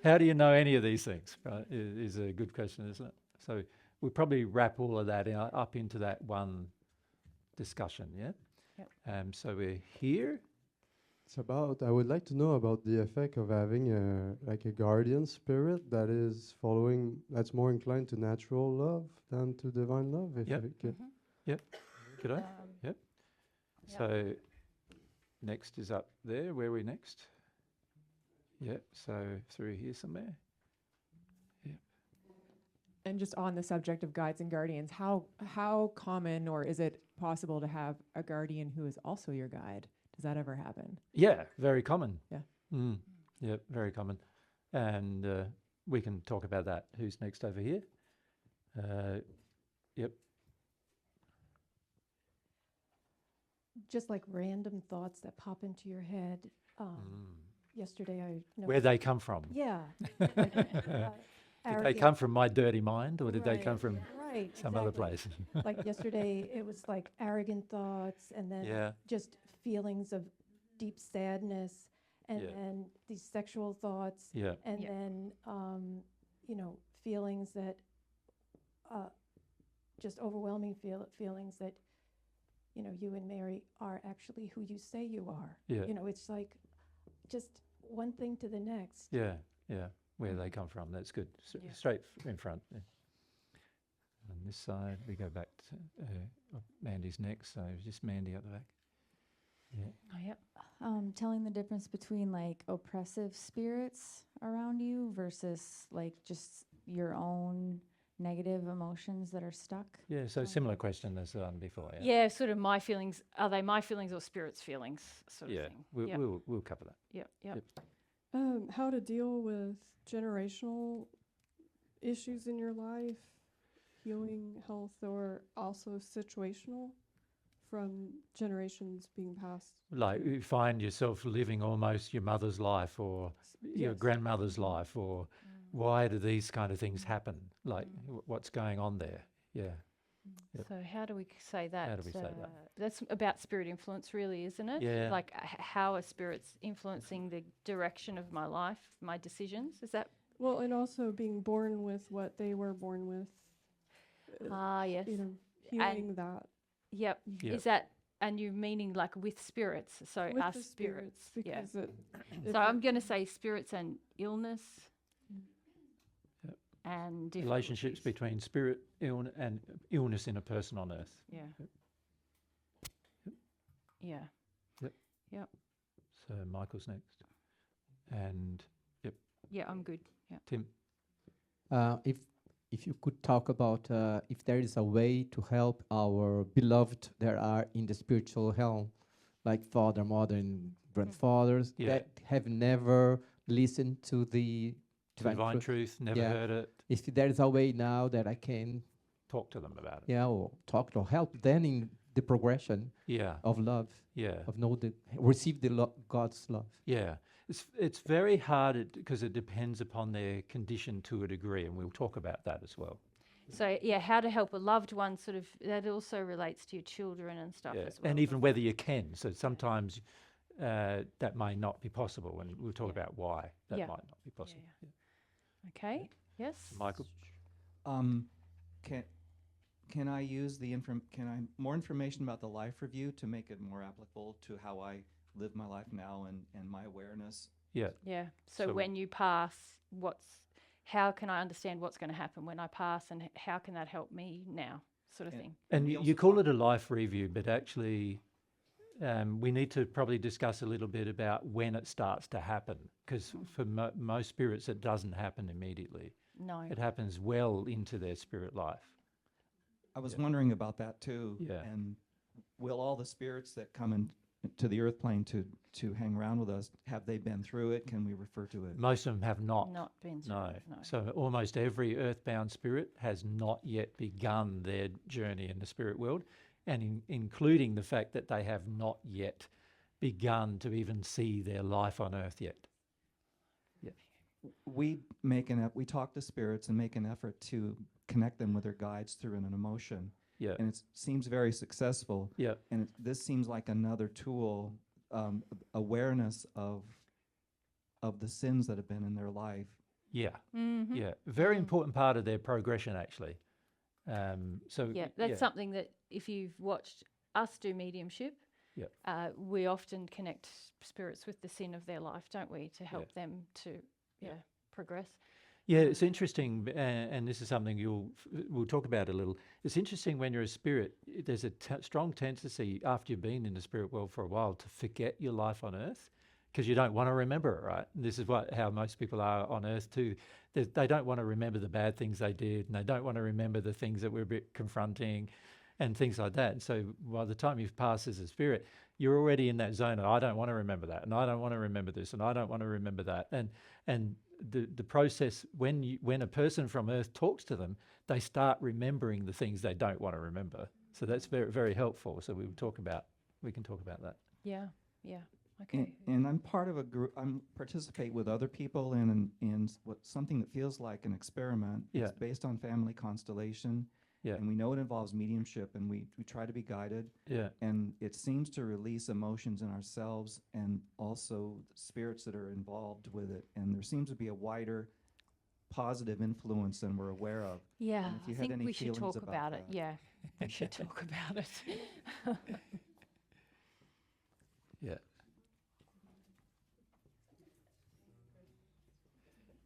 how do you know any of these things? Right, is a good question, isn't it? So we'll probably wrap all of that up into that one discussion. Yeah. Yep. So we're here. It's about, I would like to know about the effect of having like a guardian spirit that is following, that's more inclined to natural love than to divine love. If Yep. we could. Yep. Good eye. Yep. Yep. So next is up there. Where are we next? Yep. So through here somewhere. Yep. And just on the subject of guides and guardians, how common or is it possible to have a guardian who is also your guide? Does that ever happen? Yeah, very common. Yeah. Yep, very common. And we can talk about that. Who's next over here? Yep. Just like random thoughts that pop into your head. Yesterday I Where they come from. Yeah. Did they come from my dirty mind, or did they come from right, some other place? Like yesterday, it was like arrogant thoughts, and then just feelings of deep sadness, and then these sexual thoughts, and then feelings that just overwhelming feelings that you and Mary are actually who you say you are. It's like just one thing to the next. Yeah. Where they come from, that's good. Straight in front. Yeah. On this side, we go back to Mandy's next, so just Mandy at the back. Yeah. Oh, yep. Telling the difference between like oppressive spirits around you versus like just your own negative emotions that are stuck. Yeah, so similar question as the one before. Yeah, sort of my feelings. Are they my feelings or spirit's feelings? Sort of thing. We'll cover that. Yep. How to deal with generational issues in your life, healing, health, or also situational from generations being passed. Like you find yourself living almost your mother's life or your grandmother's life, or why do these kind of things happen? Like what's going on there? Yeah. Yep. So how do we say that? How do we say that? That's about spirit influence, really, isn't it? Yeah. Like how are spirits influencing the direction of my life, my decisions? Is that? Well, and also being born with what they were born with. Yes. Healing that. Yep. Is that, and you meaning like with spirits? So with us the spirits. because So I'm going to say spirits and illness. And relationships between spirit and illness in a person on earth. Yeah. Yep. So Michael's next. And Yeah, I'm good. Yeah. Tim. If you could talk about if there is a way to help our beloved that are in the spiritual hell, like father, mother, and grandfathers that have never listened to the divine truth, never heard it. If there is a way now that I can talk to them about it. Yeah, or talk to help them in the progression of love. Yeah. Of receive the God's love. Yeah. It's very hard because it depends upon their condition to a degree, and we'll talk about that as well. So how to help a loved one, sort of, that also relates to your children and stuff as well. And even whether you can. So sometimes that may not be possible, and we'll talk about why that might not be possible. Okay. Yes. Michael. Can I use more information about the life review to make it more applicable to how I live my life now and my awareness? Yeah. Yeah. So when you pass, how can I understand what's going to happen when I pass, and how can that help me now, sort of thing. And you call it a life review, but actually we need to probably discuss a little bit about when it starts to happen, because for most spirits it doesn't happen immediately. No. It happens well into their spirit life. I was wondering about that too. Yeah. And will all the spirits that come to the earth plane to hang around with us, have they been through it? Can we refer to it? Most of them have not. Not been through No. it, no. So almost every earthbound spirit has not yet begun their journey in the spirit world, and including the fact that they have not yet begun to even see their life on earth yet. Yeah. We talk to spirits and make an effort to connect them with their guides through an emotion. Yeah. And it seems very successful. Yeah. And this seems like another tool, awareness of the sins that have been in their life. Yeah. Mm-hmm. Yeah. Very important part of their progression, actually. That's something that if you've watched us do mediumship, Yep. We often connect spirits with the sin of their life, don't we, to help them to progress. Yeah, it's interesting, and this is something we'll talk about a little. It's interesting when you're a spirit, there's a strong tendency after you've been in the spirit world for a while to forget your life on earth because you don't want to remember it, right? And this is how most people are on earth too. They don't want to remember the bad things they did, and they don't want to remember the things that were a bit confronting and things like that. And so by the time you've passed as a spirit, you're already in that zone of, I don't want to remember that, and I don't want to remember this, and I don't want to remember that. And the process, when a person from earth talks to them, they start remembering the things they don't want to remember. So that's very, very helpful. So we can talk about that. Yeah, okay. And I'm part of a group. I'm participate with other people in something that feels like an experiment. Yeah. It's based on family constellation. Yeah. And we know it involves mediumship, and we try to be guided. Yeah. And it seems to release emotions in ourselves and also spirits that are involved with it. And there seems to be a wider positive influence than we're aware of. Yeah, And if you I have think any we should feelings talk about it. that. Yeah, we should talk about it. Yeah.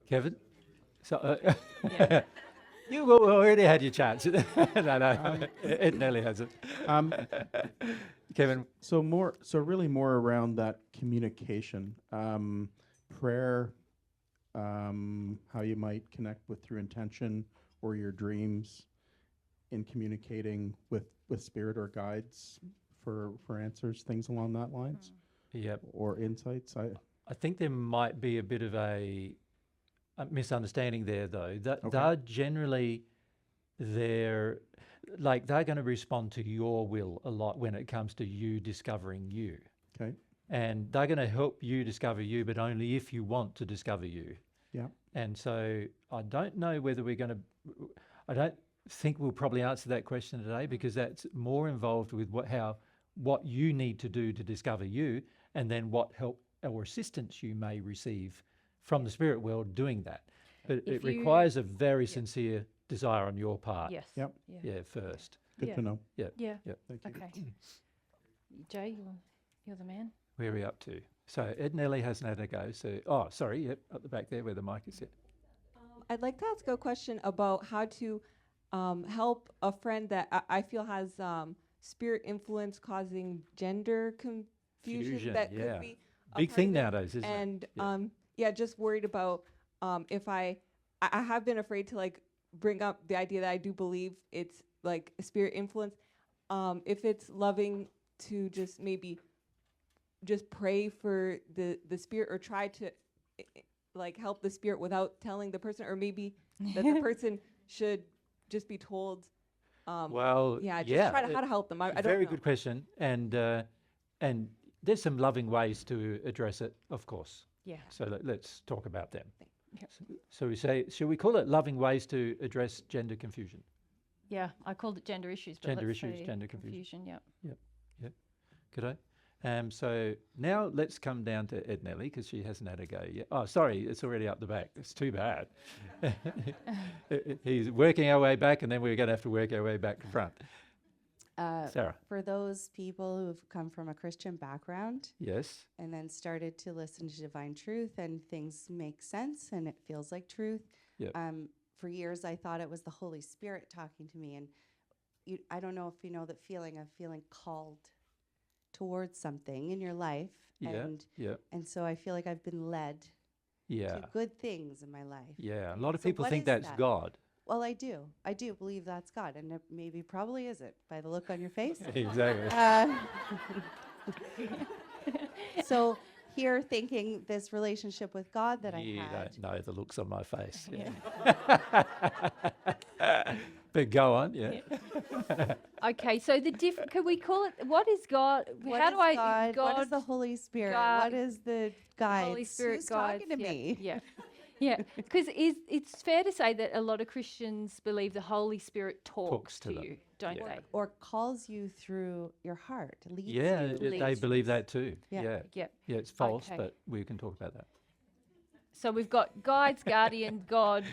Kevin? So, you already had your chance. No, it nearly hasn't. Kevin? So really more around that communication, prayer, how you might connect with your intention or your dreams in communicating with spirit or guides for answers, things along that lines. Yep. Or insights. I think there might be a bit of a misunderstanding there, though. They're generally they're going to respond to your will a lot when it comes to you discovering you. Okay. And they're going to help you discover you, but only if you want to discover you. Yeah. And so I don't know whether I don't think we'll probably answer that question today, because that's more involved with what you need to do to discover you, and then what help or assistance you may receive from the spirit world doing that. But it requires a very sincere desire on your part. Yes. Yep. Yeah, first. Good to know. Yeah. Yeah. Yep. Thank you. Okay. Jay, you're the man. Where are we up to? So Ed Nelly hasn't had a go. So, sorry, yep, up the back there where the mic is. I'd like to ask a question about how to help a friend that I feel has spirit influence causing gender confusion. That could be a big part thing of it. nowadays, isn't it? And just worried about if I have been afraid to bring up the idea that I do believe it's like a spirit influence. If it's loving to just maybe just pray for the spirit, or try to help the spirit without telling the person, or maybe that the person should just be told. Try to how to help them. I don't Very know. good question, and there's some loving ways to address it, of course. Yeah. So let's talk about them. Yep. So we say, should we call it loving ways to address gender confusion? Yeah, I called it gender issues. But Gender let's issues, say gender confusion. Yep. Yep. Good. So now let's come down to Ed Nelly, because she hasn't had a go yet. Oh, sorry, it's already up the back. It's too bad. He's working our way back, and then we're going to have to work our way back front. Sarah. For those people who've come from a Christian background, Yes. and then started to listen to divine truth, and things make sense and it feels like truth. Yep. For years I thought it was the Holy Spirit talking to me, and I don't know if you know that feeling of feeling called towards something in your life. And so I feel like I've been led to good things in my life. Yeah, a lot of So people what think is that's that? God. Well, I do believe that's God, and it maybe probably isn't by the look on your face. Exactly. So here, thinking this relationship with God that I You had. don't know the looks on my face. But go on, yeah. Okay, so could we call it, what is God? What How is do I, God? God? What is the Holy Spirit? God, What is the guide? Holy Spirit Who's guides, talking to me? Yeah. Yeah, because it's fair to say that a lot of Christians believe the Holy Spirit talks to them. you, don't they? Or calls you through your heart. Leads Yeah, you. they believe that too. Yeah. Yeah, Yep. it's false, Okay. but we can talk about that. So we've got guides, guardian, God,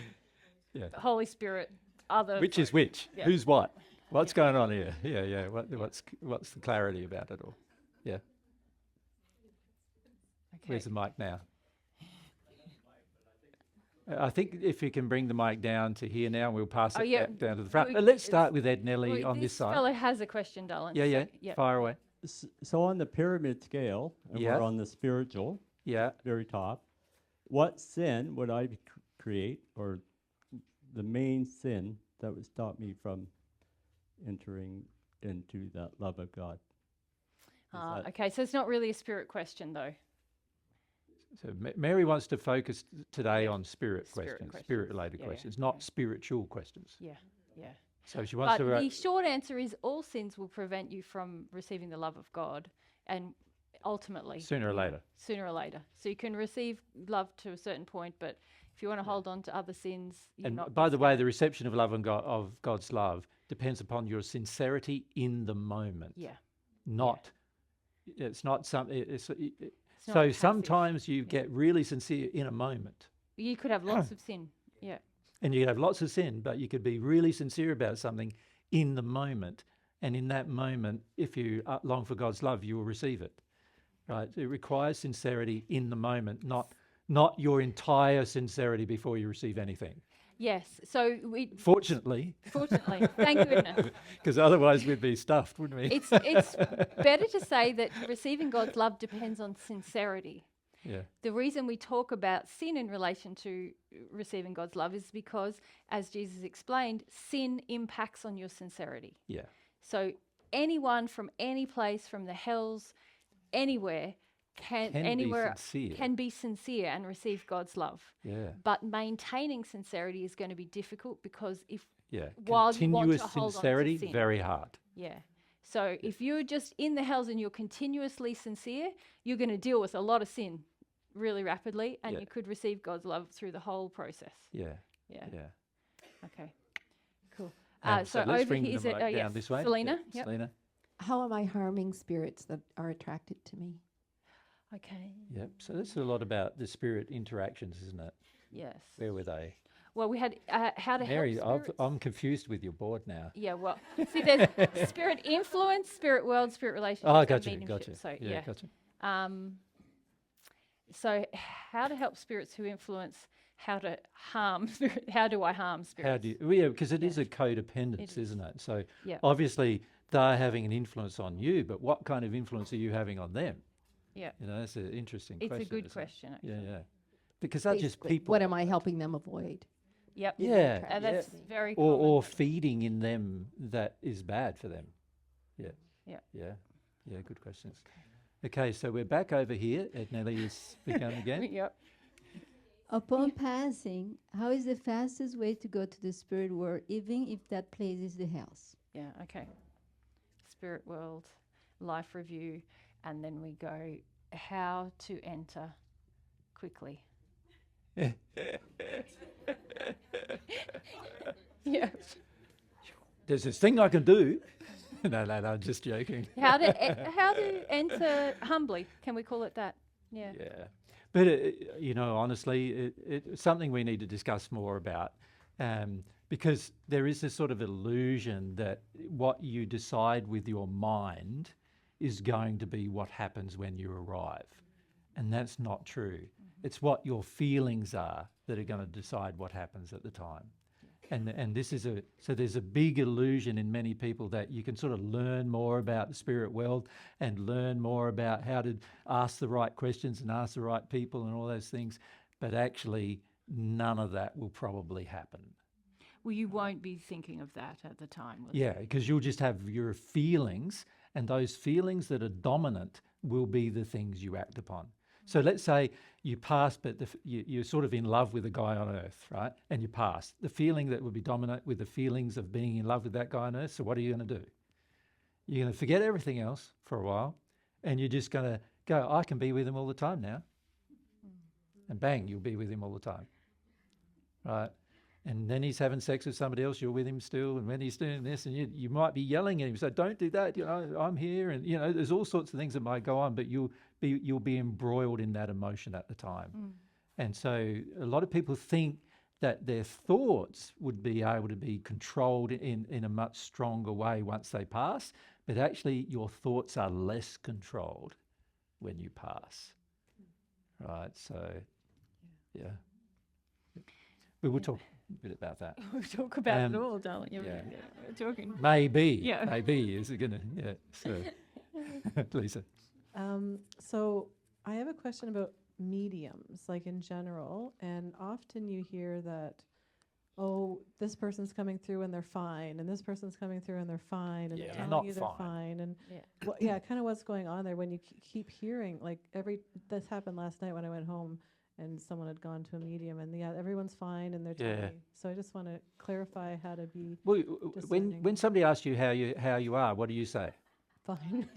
Yeah. Holy Spirit, other. Which is which? Yeah. Who's what? What's going on here? Yeah. What's the clarity about it all? Yeah. Where's the mic now? I think if you can bring the mic down to here now, we'll pass it back down to the front. Let's start with Ed Nelly on this side. This fellow has a question, Dylan. Yeah, fire away. So on the pyramid scale, and we're on the spiritual, very top, what sin would I create, or the main sin that would stop me from entering into that love of God? Okay, so it's not really a spirit question, though. So Mary wants to focus today on spirit questions, spirit-related questions, not spiritual questions. Yeah. So she wants to. But the short answer is all sins will prevent you from receiving the love of God, and ultimately sooner or later. Sooner or later. So you can receive love to a certain point, but if you want to hold on to other sins, you're and not. By the way, the reception of love and of God's love depends upon your sincerity in the moment. Yeah. Not. It's not something. So sometimes you get really sincere in a moment. You could have lots of sin. Yeah. And you could have lots of sin, but you could be really sincere about something in the moment. And in that moment, if you long for God's love, you will receive it. Right? It requires sincerity in the moment, not your entire sincerity before you receive anything. Yes. So Fortunately. Thank goodness. Because otherwise we'd be stuffed, wouldn't we? It's better to say that receiving God's love depends on sincerity. Yeah. The reason we talk about sin in relation to receiving God's love is because, as Jesus explained, sin impacts on your sincerity. Yeah. So anyone from any place, from the hells, anywhere, can be sincere and receive God's love. Yeah. But maintaining sincerity is going to be difficult because while you want to continuous hold sincerity, on to sin, very hard. Yeah. So if you're just in the hells and you're continuously sincere, you're going to deal with a lot of sin really rapidly, and you could receive God's love through the whole process. Yeah. Okay. Cool. So let's bring the mic down this way. Selena. Yeah, Selena. How am I harming spirits that are attracted to me? Okay. Yep. So this is a lot about the spirit interactions, isn't it? Yes. Where were they? Well, we had how to Mary, help spirits. I'm confused with your board now. Yeah, well, see, there's spirit influence, spirit world, spirit relationships. Oh, gotcha. So, gotcha. So how to help spirits who influence, how to harm spirit, how do I harm spirits? How do you, well, because it is a codependence, isn't it? So obviously they're having an influence on you, but what kind of influence are you having on them? Yeah. You know, that's an interesting question. It's a good question, actually. Yeah. Because that's just people. What am I helping them avoid? Yep. Yeah. That's very common. Or feeding in them that is bad for them. Yeah, good questions. Okay, so we're back over here. Ed Nelly has begun again. Yep. Upon passing, how is the fastest way to go to the spirit world, even if that place is the house? Yeah, okay. Spirit world, life review, and then we go how to enter quickly. Yeah. There's this thing I can do. No, I'm just joking. How to enter humbly? Can we call it that? Yeah. Yeah, but honestly, it's something we need to discuss more about, because there is this sort of illusion that what you decide with your mind is going to be what happens when you arrive, and that's not true. It's what your feelings are that are going to decide what happens at the time. And this is so there's a big illusion in many people that you can sort of learn more about the spirit world and learn more about how to ask the right questions and ask the right people and all those things, but actually none of that will probably happen. Well, you won't be thinking of that at the time. Yeah, because you'll just have your feelings, and those feelings that are dominant will be the things you act upon. So let's say you pass, but you're sort of in love with a guy on earth, right? And you pass. The feeling that would be dominant with the feelings of being in love with that guy on earth, so what are you going to do? You're going to forget everything else for a while, and you're just going to go, I can be with him all the time now. And bang, you'll be with him all the time, right? And then he's having sex with somebody else, you're with him still, and when he's doing this, and you might be yelling at him, so don't do that, I'm here, and there's all sorts of things that might go on, but you'll be embroiled in that emotion at the time. And so a lot of people think that their thoughts would be able to be controlled in a much stronger way once they pass, but actually your thoughts are less controlled when you pass. right? So, yeah. We will talk a bit about that. We'll talk about it all, darling. Yeah. We're talking. Maybe. Yeah. Maybe. Is it going to? Yeah. So, Lisa. So I have a question about mediums, like in general, and often you hear that, oh, this person's coming through and they're fine, and this person's coming through and they're fine, and Yeah, they're not telling you they're fine. fine, and Yeah. kind of what's going on there when you keep hearing, like this happened last night when I went home, and someone had gone to a medium, and everyone's fine, and they're telling me. So I just want to clarify how to be. Well, discerning. when somebody asks you how you are, what do you say? Fine.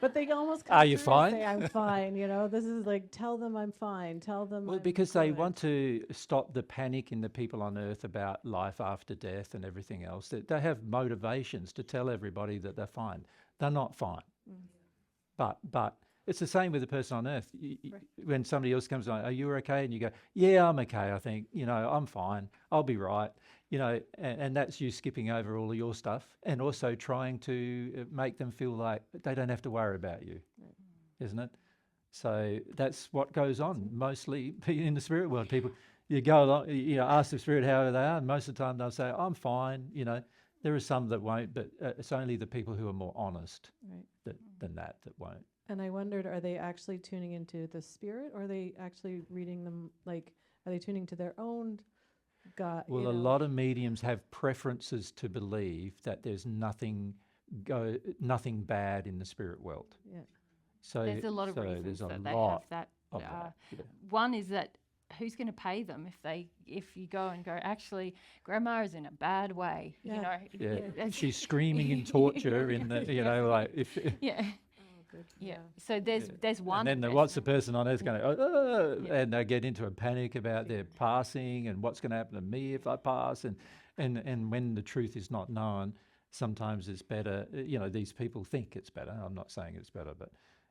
But they almost come Are you through and fine? say, I'm fine, this is like, tell them I'm fine, tell them Well, I'm because they good. want to stop the panic in the people on earth about life after death and everything else. They have motivations to tell everybody that they're fine. They're not fine. But it's the same with the person on earth. When somebody else comes on, are you okay? And you go, yeah, I'm okay, I think. I'm fine. I'll be right. And that's you skipping over all of your stuff and also trying to make them feel like they don't have to worry about you, isn't it? So that's what goes on mostly in the spirit world. People, you go along, ask the spirit how they are, and most of the time they'll say, I'm fine. There are some that won't, but it's only the people who are more honest than that won't. And I wondered, are they actually tuning into the spirit, or are they actually reading them, like, are they tuning to their own God? Well, a lot of mediums have preferences to believe that there's nothing bad in the spirit world. Yeah. So there's a lot of reasons that they have that. One is that who's going to pay them if you go and go, actually, Grandma is in a bad way. Yeah. She's screaming in torture in the like if. Yeah. Good. Yeah. So there's one. And then what's the person on earth going to and they get into a panic about their passing and what's going to happen to me if I pass, and when the truth is not known, sometimes it's better. These people think it's better. I'm not saying it's better, but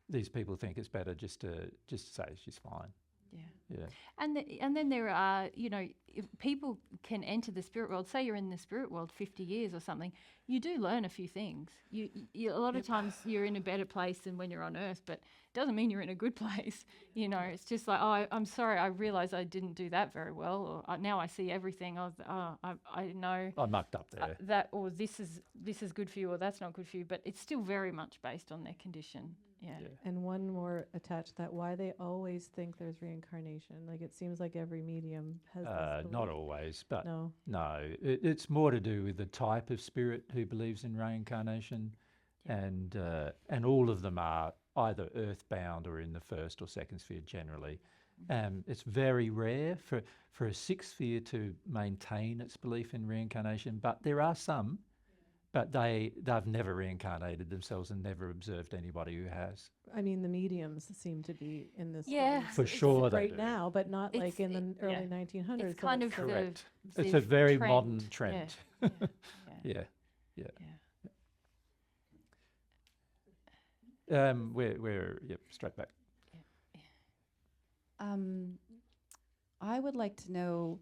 these people think it's better just to say she's fine. Yeah. And then there are, if people can enter the spirit world. Say you're in the spirit world 50 years or something. You do learn a few things. You a lot of times you're in a better place than when you're on earth, but it doesn't mean you're in a good place. It's just like, oh, I'm sorry, I realised I didn't do that very well, or now I see everything. I know I mucked up there. That, or this is good for you, or that's not good for you. But it's still very much based on their condition. Yeah. And one more attached to that, why they always think there's reincarnation. Like, it seems like every medium has this not belief. always, but no. It's more to do with the type of spirit who believes in reincarnation, and all of them are either earthbound or in the first or second sphere generally. It's very rare for a sixth sphere to maintain its belief in reincarnation, but there are some. But they've never reincarnated themselves and never observed anybody who has. I mean, the mediums seem to be in this Yeah, place for sure right now, but not like in the early 1900s. It's kind of correct. The it's a very trend. modern trend. Yeah. We're straight back. I would like to know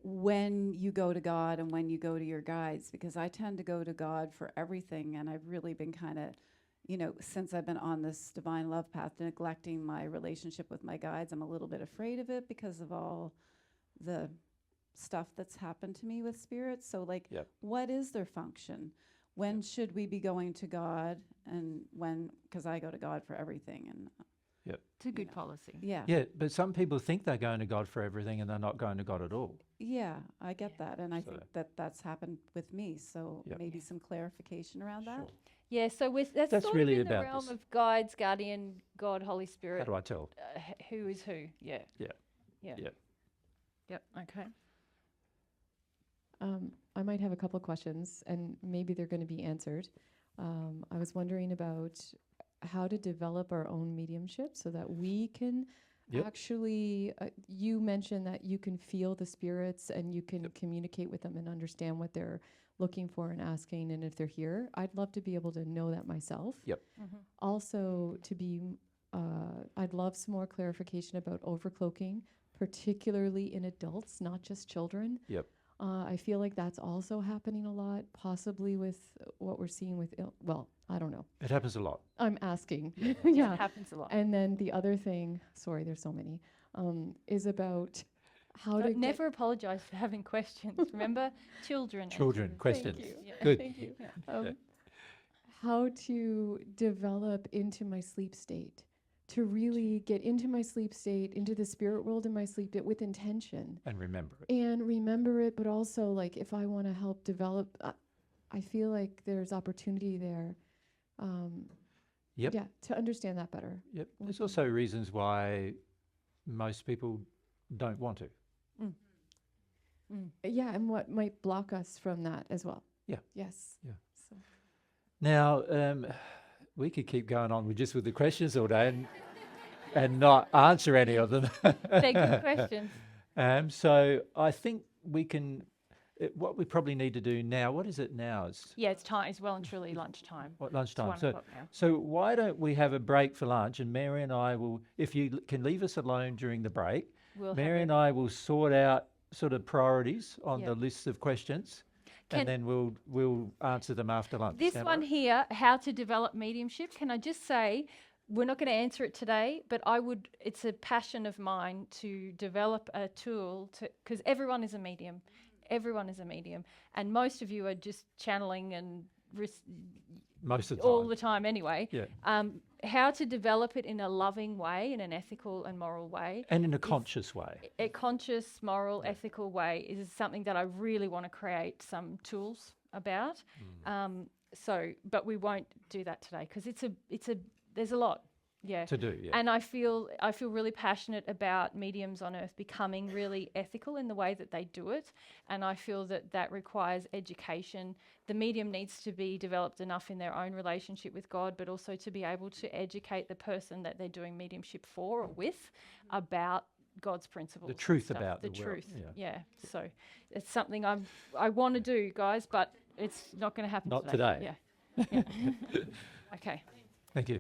when you go to God and when you go to your guides, because I tend to go to God for everything, and I've really been kind of, since I've been on this divine love path, neglecting my relationship with my guides. I'm a little bit afraid of it because of all the stuff that's happened to me with spirits. So, what is their function? When should we be going to God, and when? Because I go to God for everything, and it's a good policy. Yeah. Yeah, but some people think they're going to God for everything, and they're not going to God at all. Yeah, I get that, and I think that's happened with me. So maybe some clarification around that. Yeah, so that's sort really of in the about realm this. of guides, guardian, God, Holy Spirit. How do I tell? Who is who? Yeah. Yeah. Yep. Okay. I might have a couple of questions, and maybe they're going to be answered. I was wondering about how to develop our own mediumship so that we can actually, you mentioned that you can feel the spirits and you can communicate with them and understand what they're looking for and asking, and if they're here. I'd love to be able to know that myself. Also, I'd love some more clarification about overcloaking, particularly in adults, not just children. I feel like that's also happening a lot, possibly with what we're seeing with, well, I don't know. It happens a lot. I'm asking. Yeah. It happens a lot. And then the other thing, sorry, there's so many, is about how to never apologize for having questions. Remember, children. Questions. Thank you. Yeah. Good. Thank you. How to develop into my sleep state, to really get into my sleep state, into the spirit world in my sleep state with intention. And remember it. And remember it, but also like if I want to help develop, I feel like there's opportunity there. Yep. Yeah, to understand that better. Yep. There's also reasons why most people don't want to. Yeah, and what might block us from that as well. Yeah. Yes. Yeah. So. Now, we could keep going on with the questions all day and not answer any of them. They're good questions. So I think we can, what we probably need to do now, what is it now? It's time. It's well and truly lunchtime. What, lunchtime? It's 1 o'clock now. So why don't we have a break for lunch, and Mary and I will, if you can leave us alone during the break, Mary and I will sort out sort of priorities on the lists of questions. And then we'll answer them after lunch. This one here, how to develop mediumship. Can I just say, we're not going to answer it today, but it's a passion of mine to develop a tool because everyone is a medium. Everyone is a medium. And most of you are just channeling and most of the all time. the time anyway. Yeah. How to develop it in a loving way, in an ethical and moral way. And in a conscious way. A conscious, moral, ethical way is something that I really want to create some tools about. But we won't do that today because there's a lot. Yeah. To do, yeah. And I feel really passionate about mediums on earth becoming really ethical in the way that they do it. And I feel that requires education. The medium needs to be developed enough in their own relationship with God, but also to be able to educate the person that they're doing mediumship for or with about God's principles. The truth stuff. about the the truth. world. Yeah. So it's something I want to do, guys, but it's not going to happen Not today. today. Yeah. Okay. Thank you.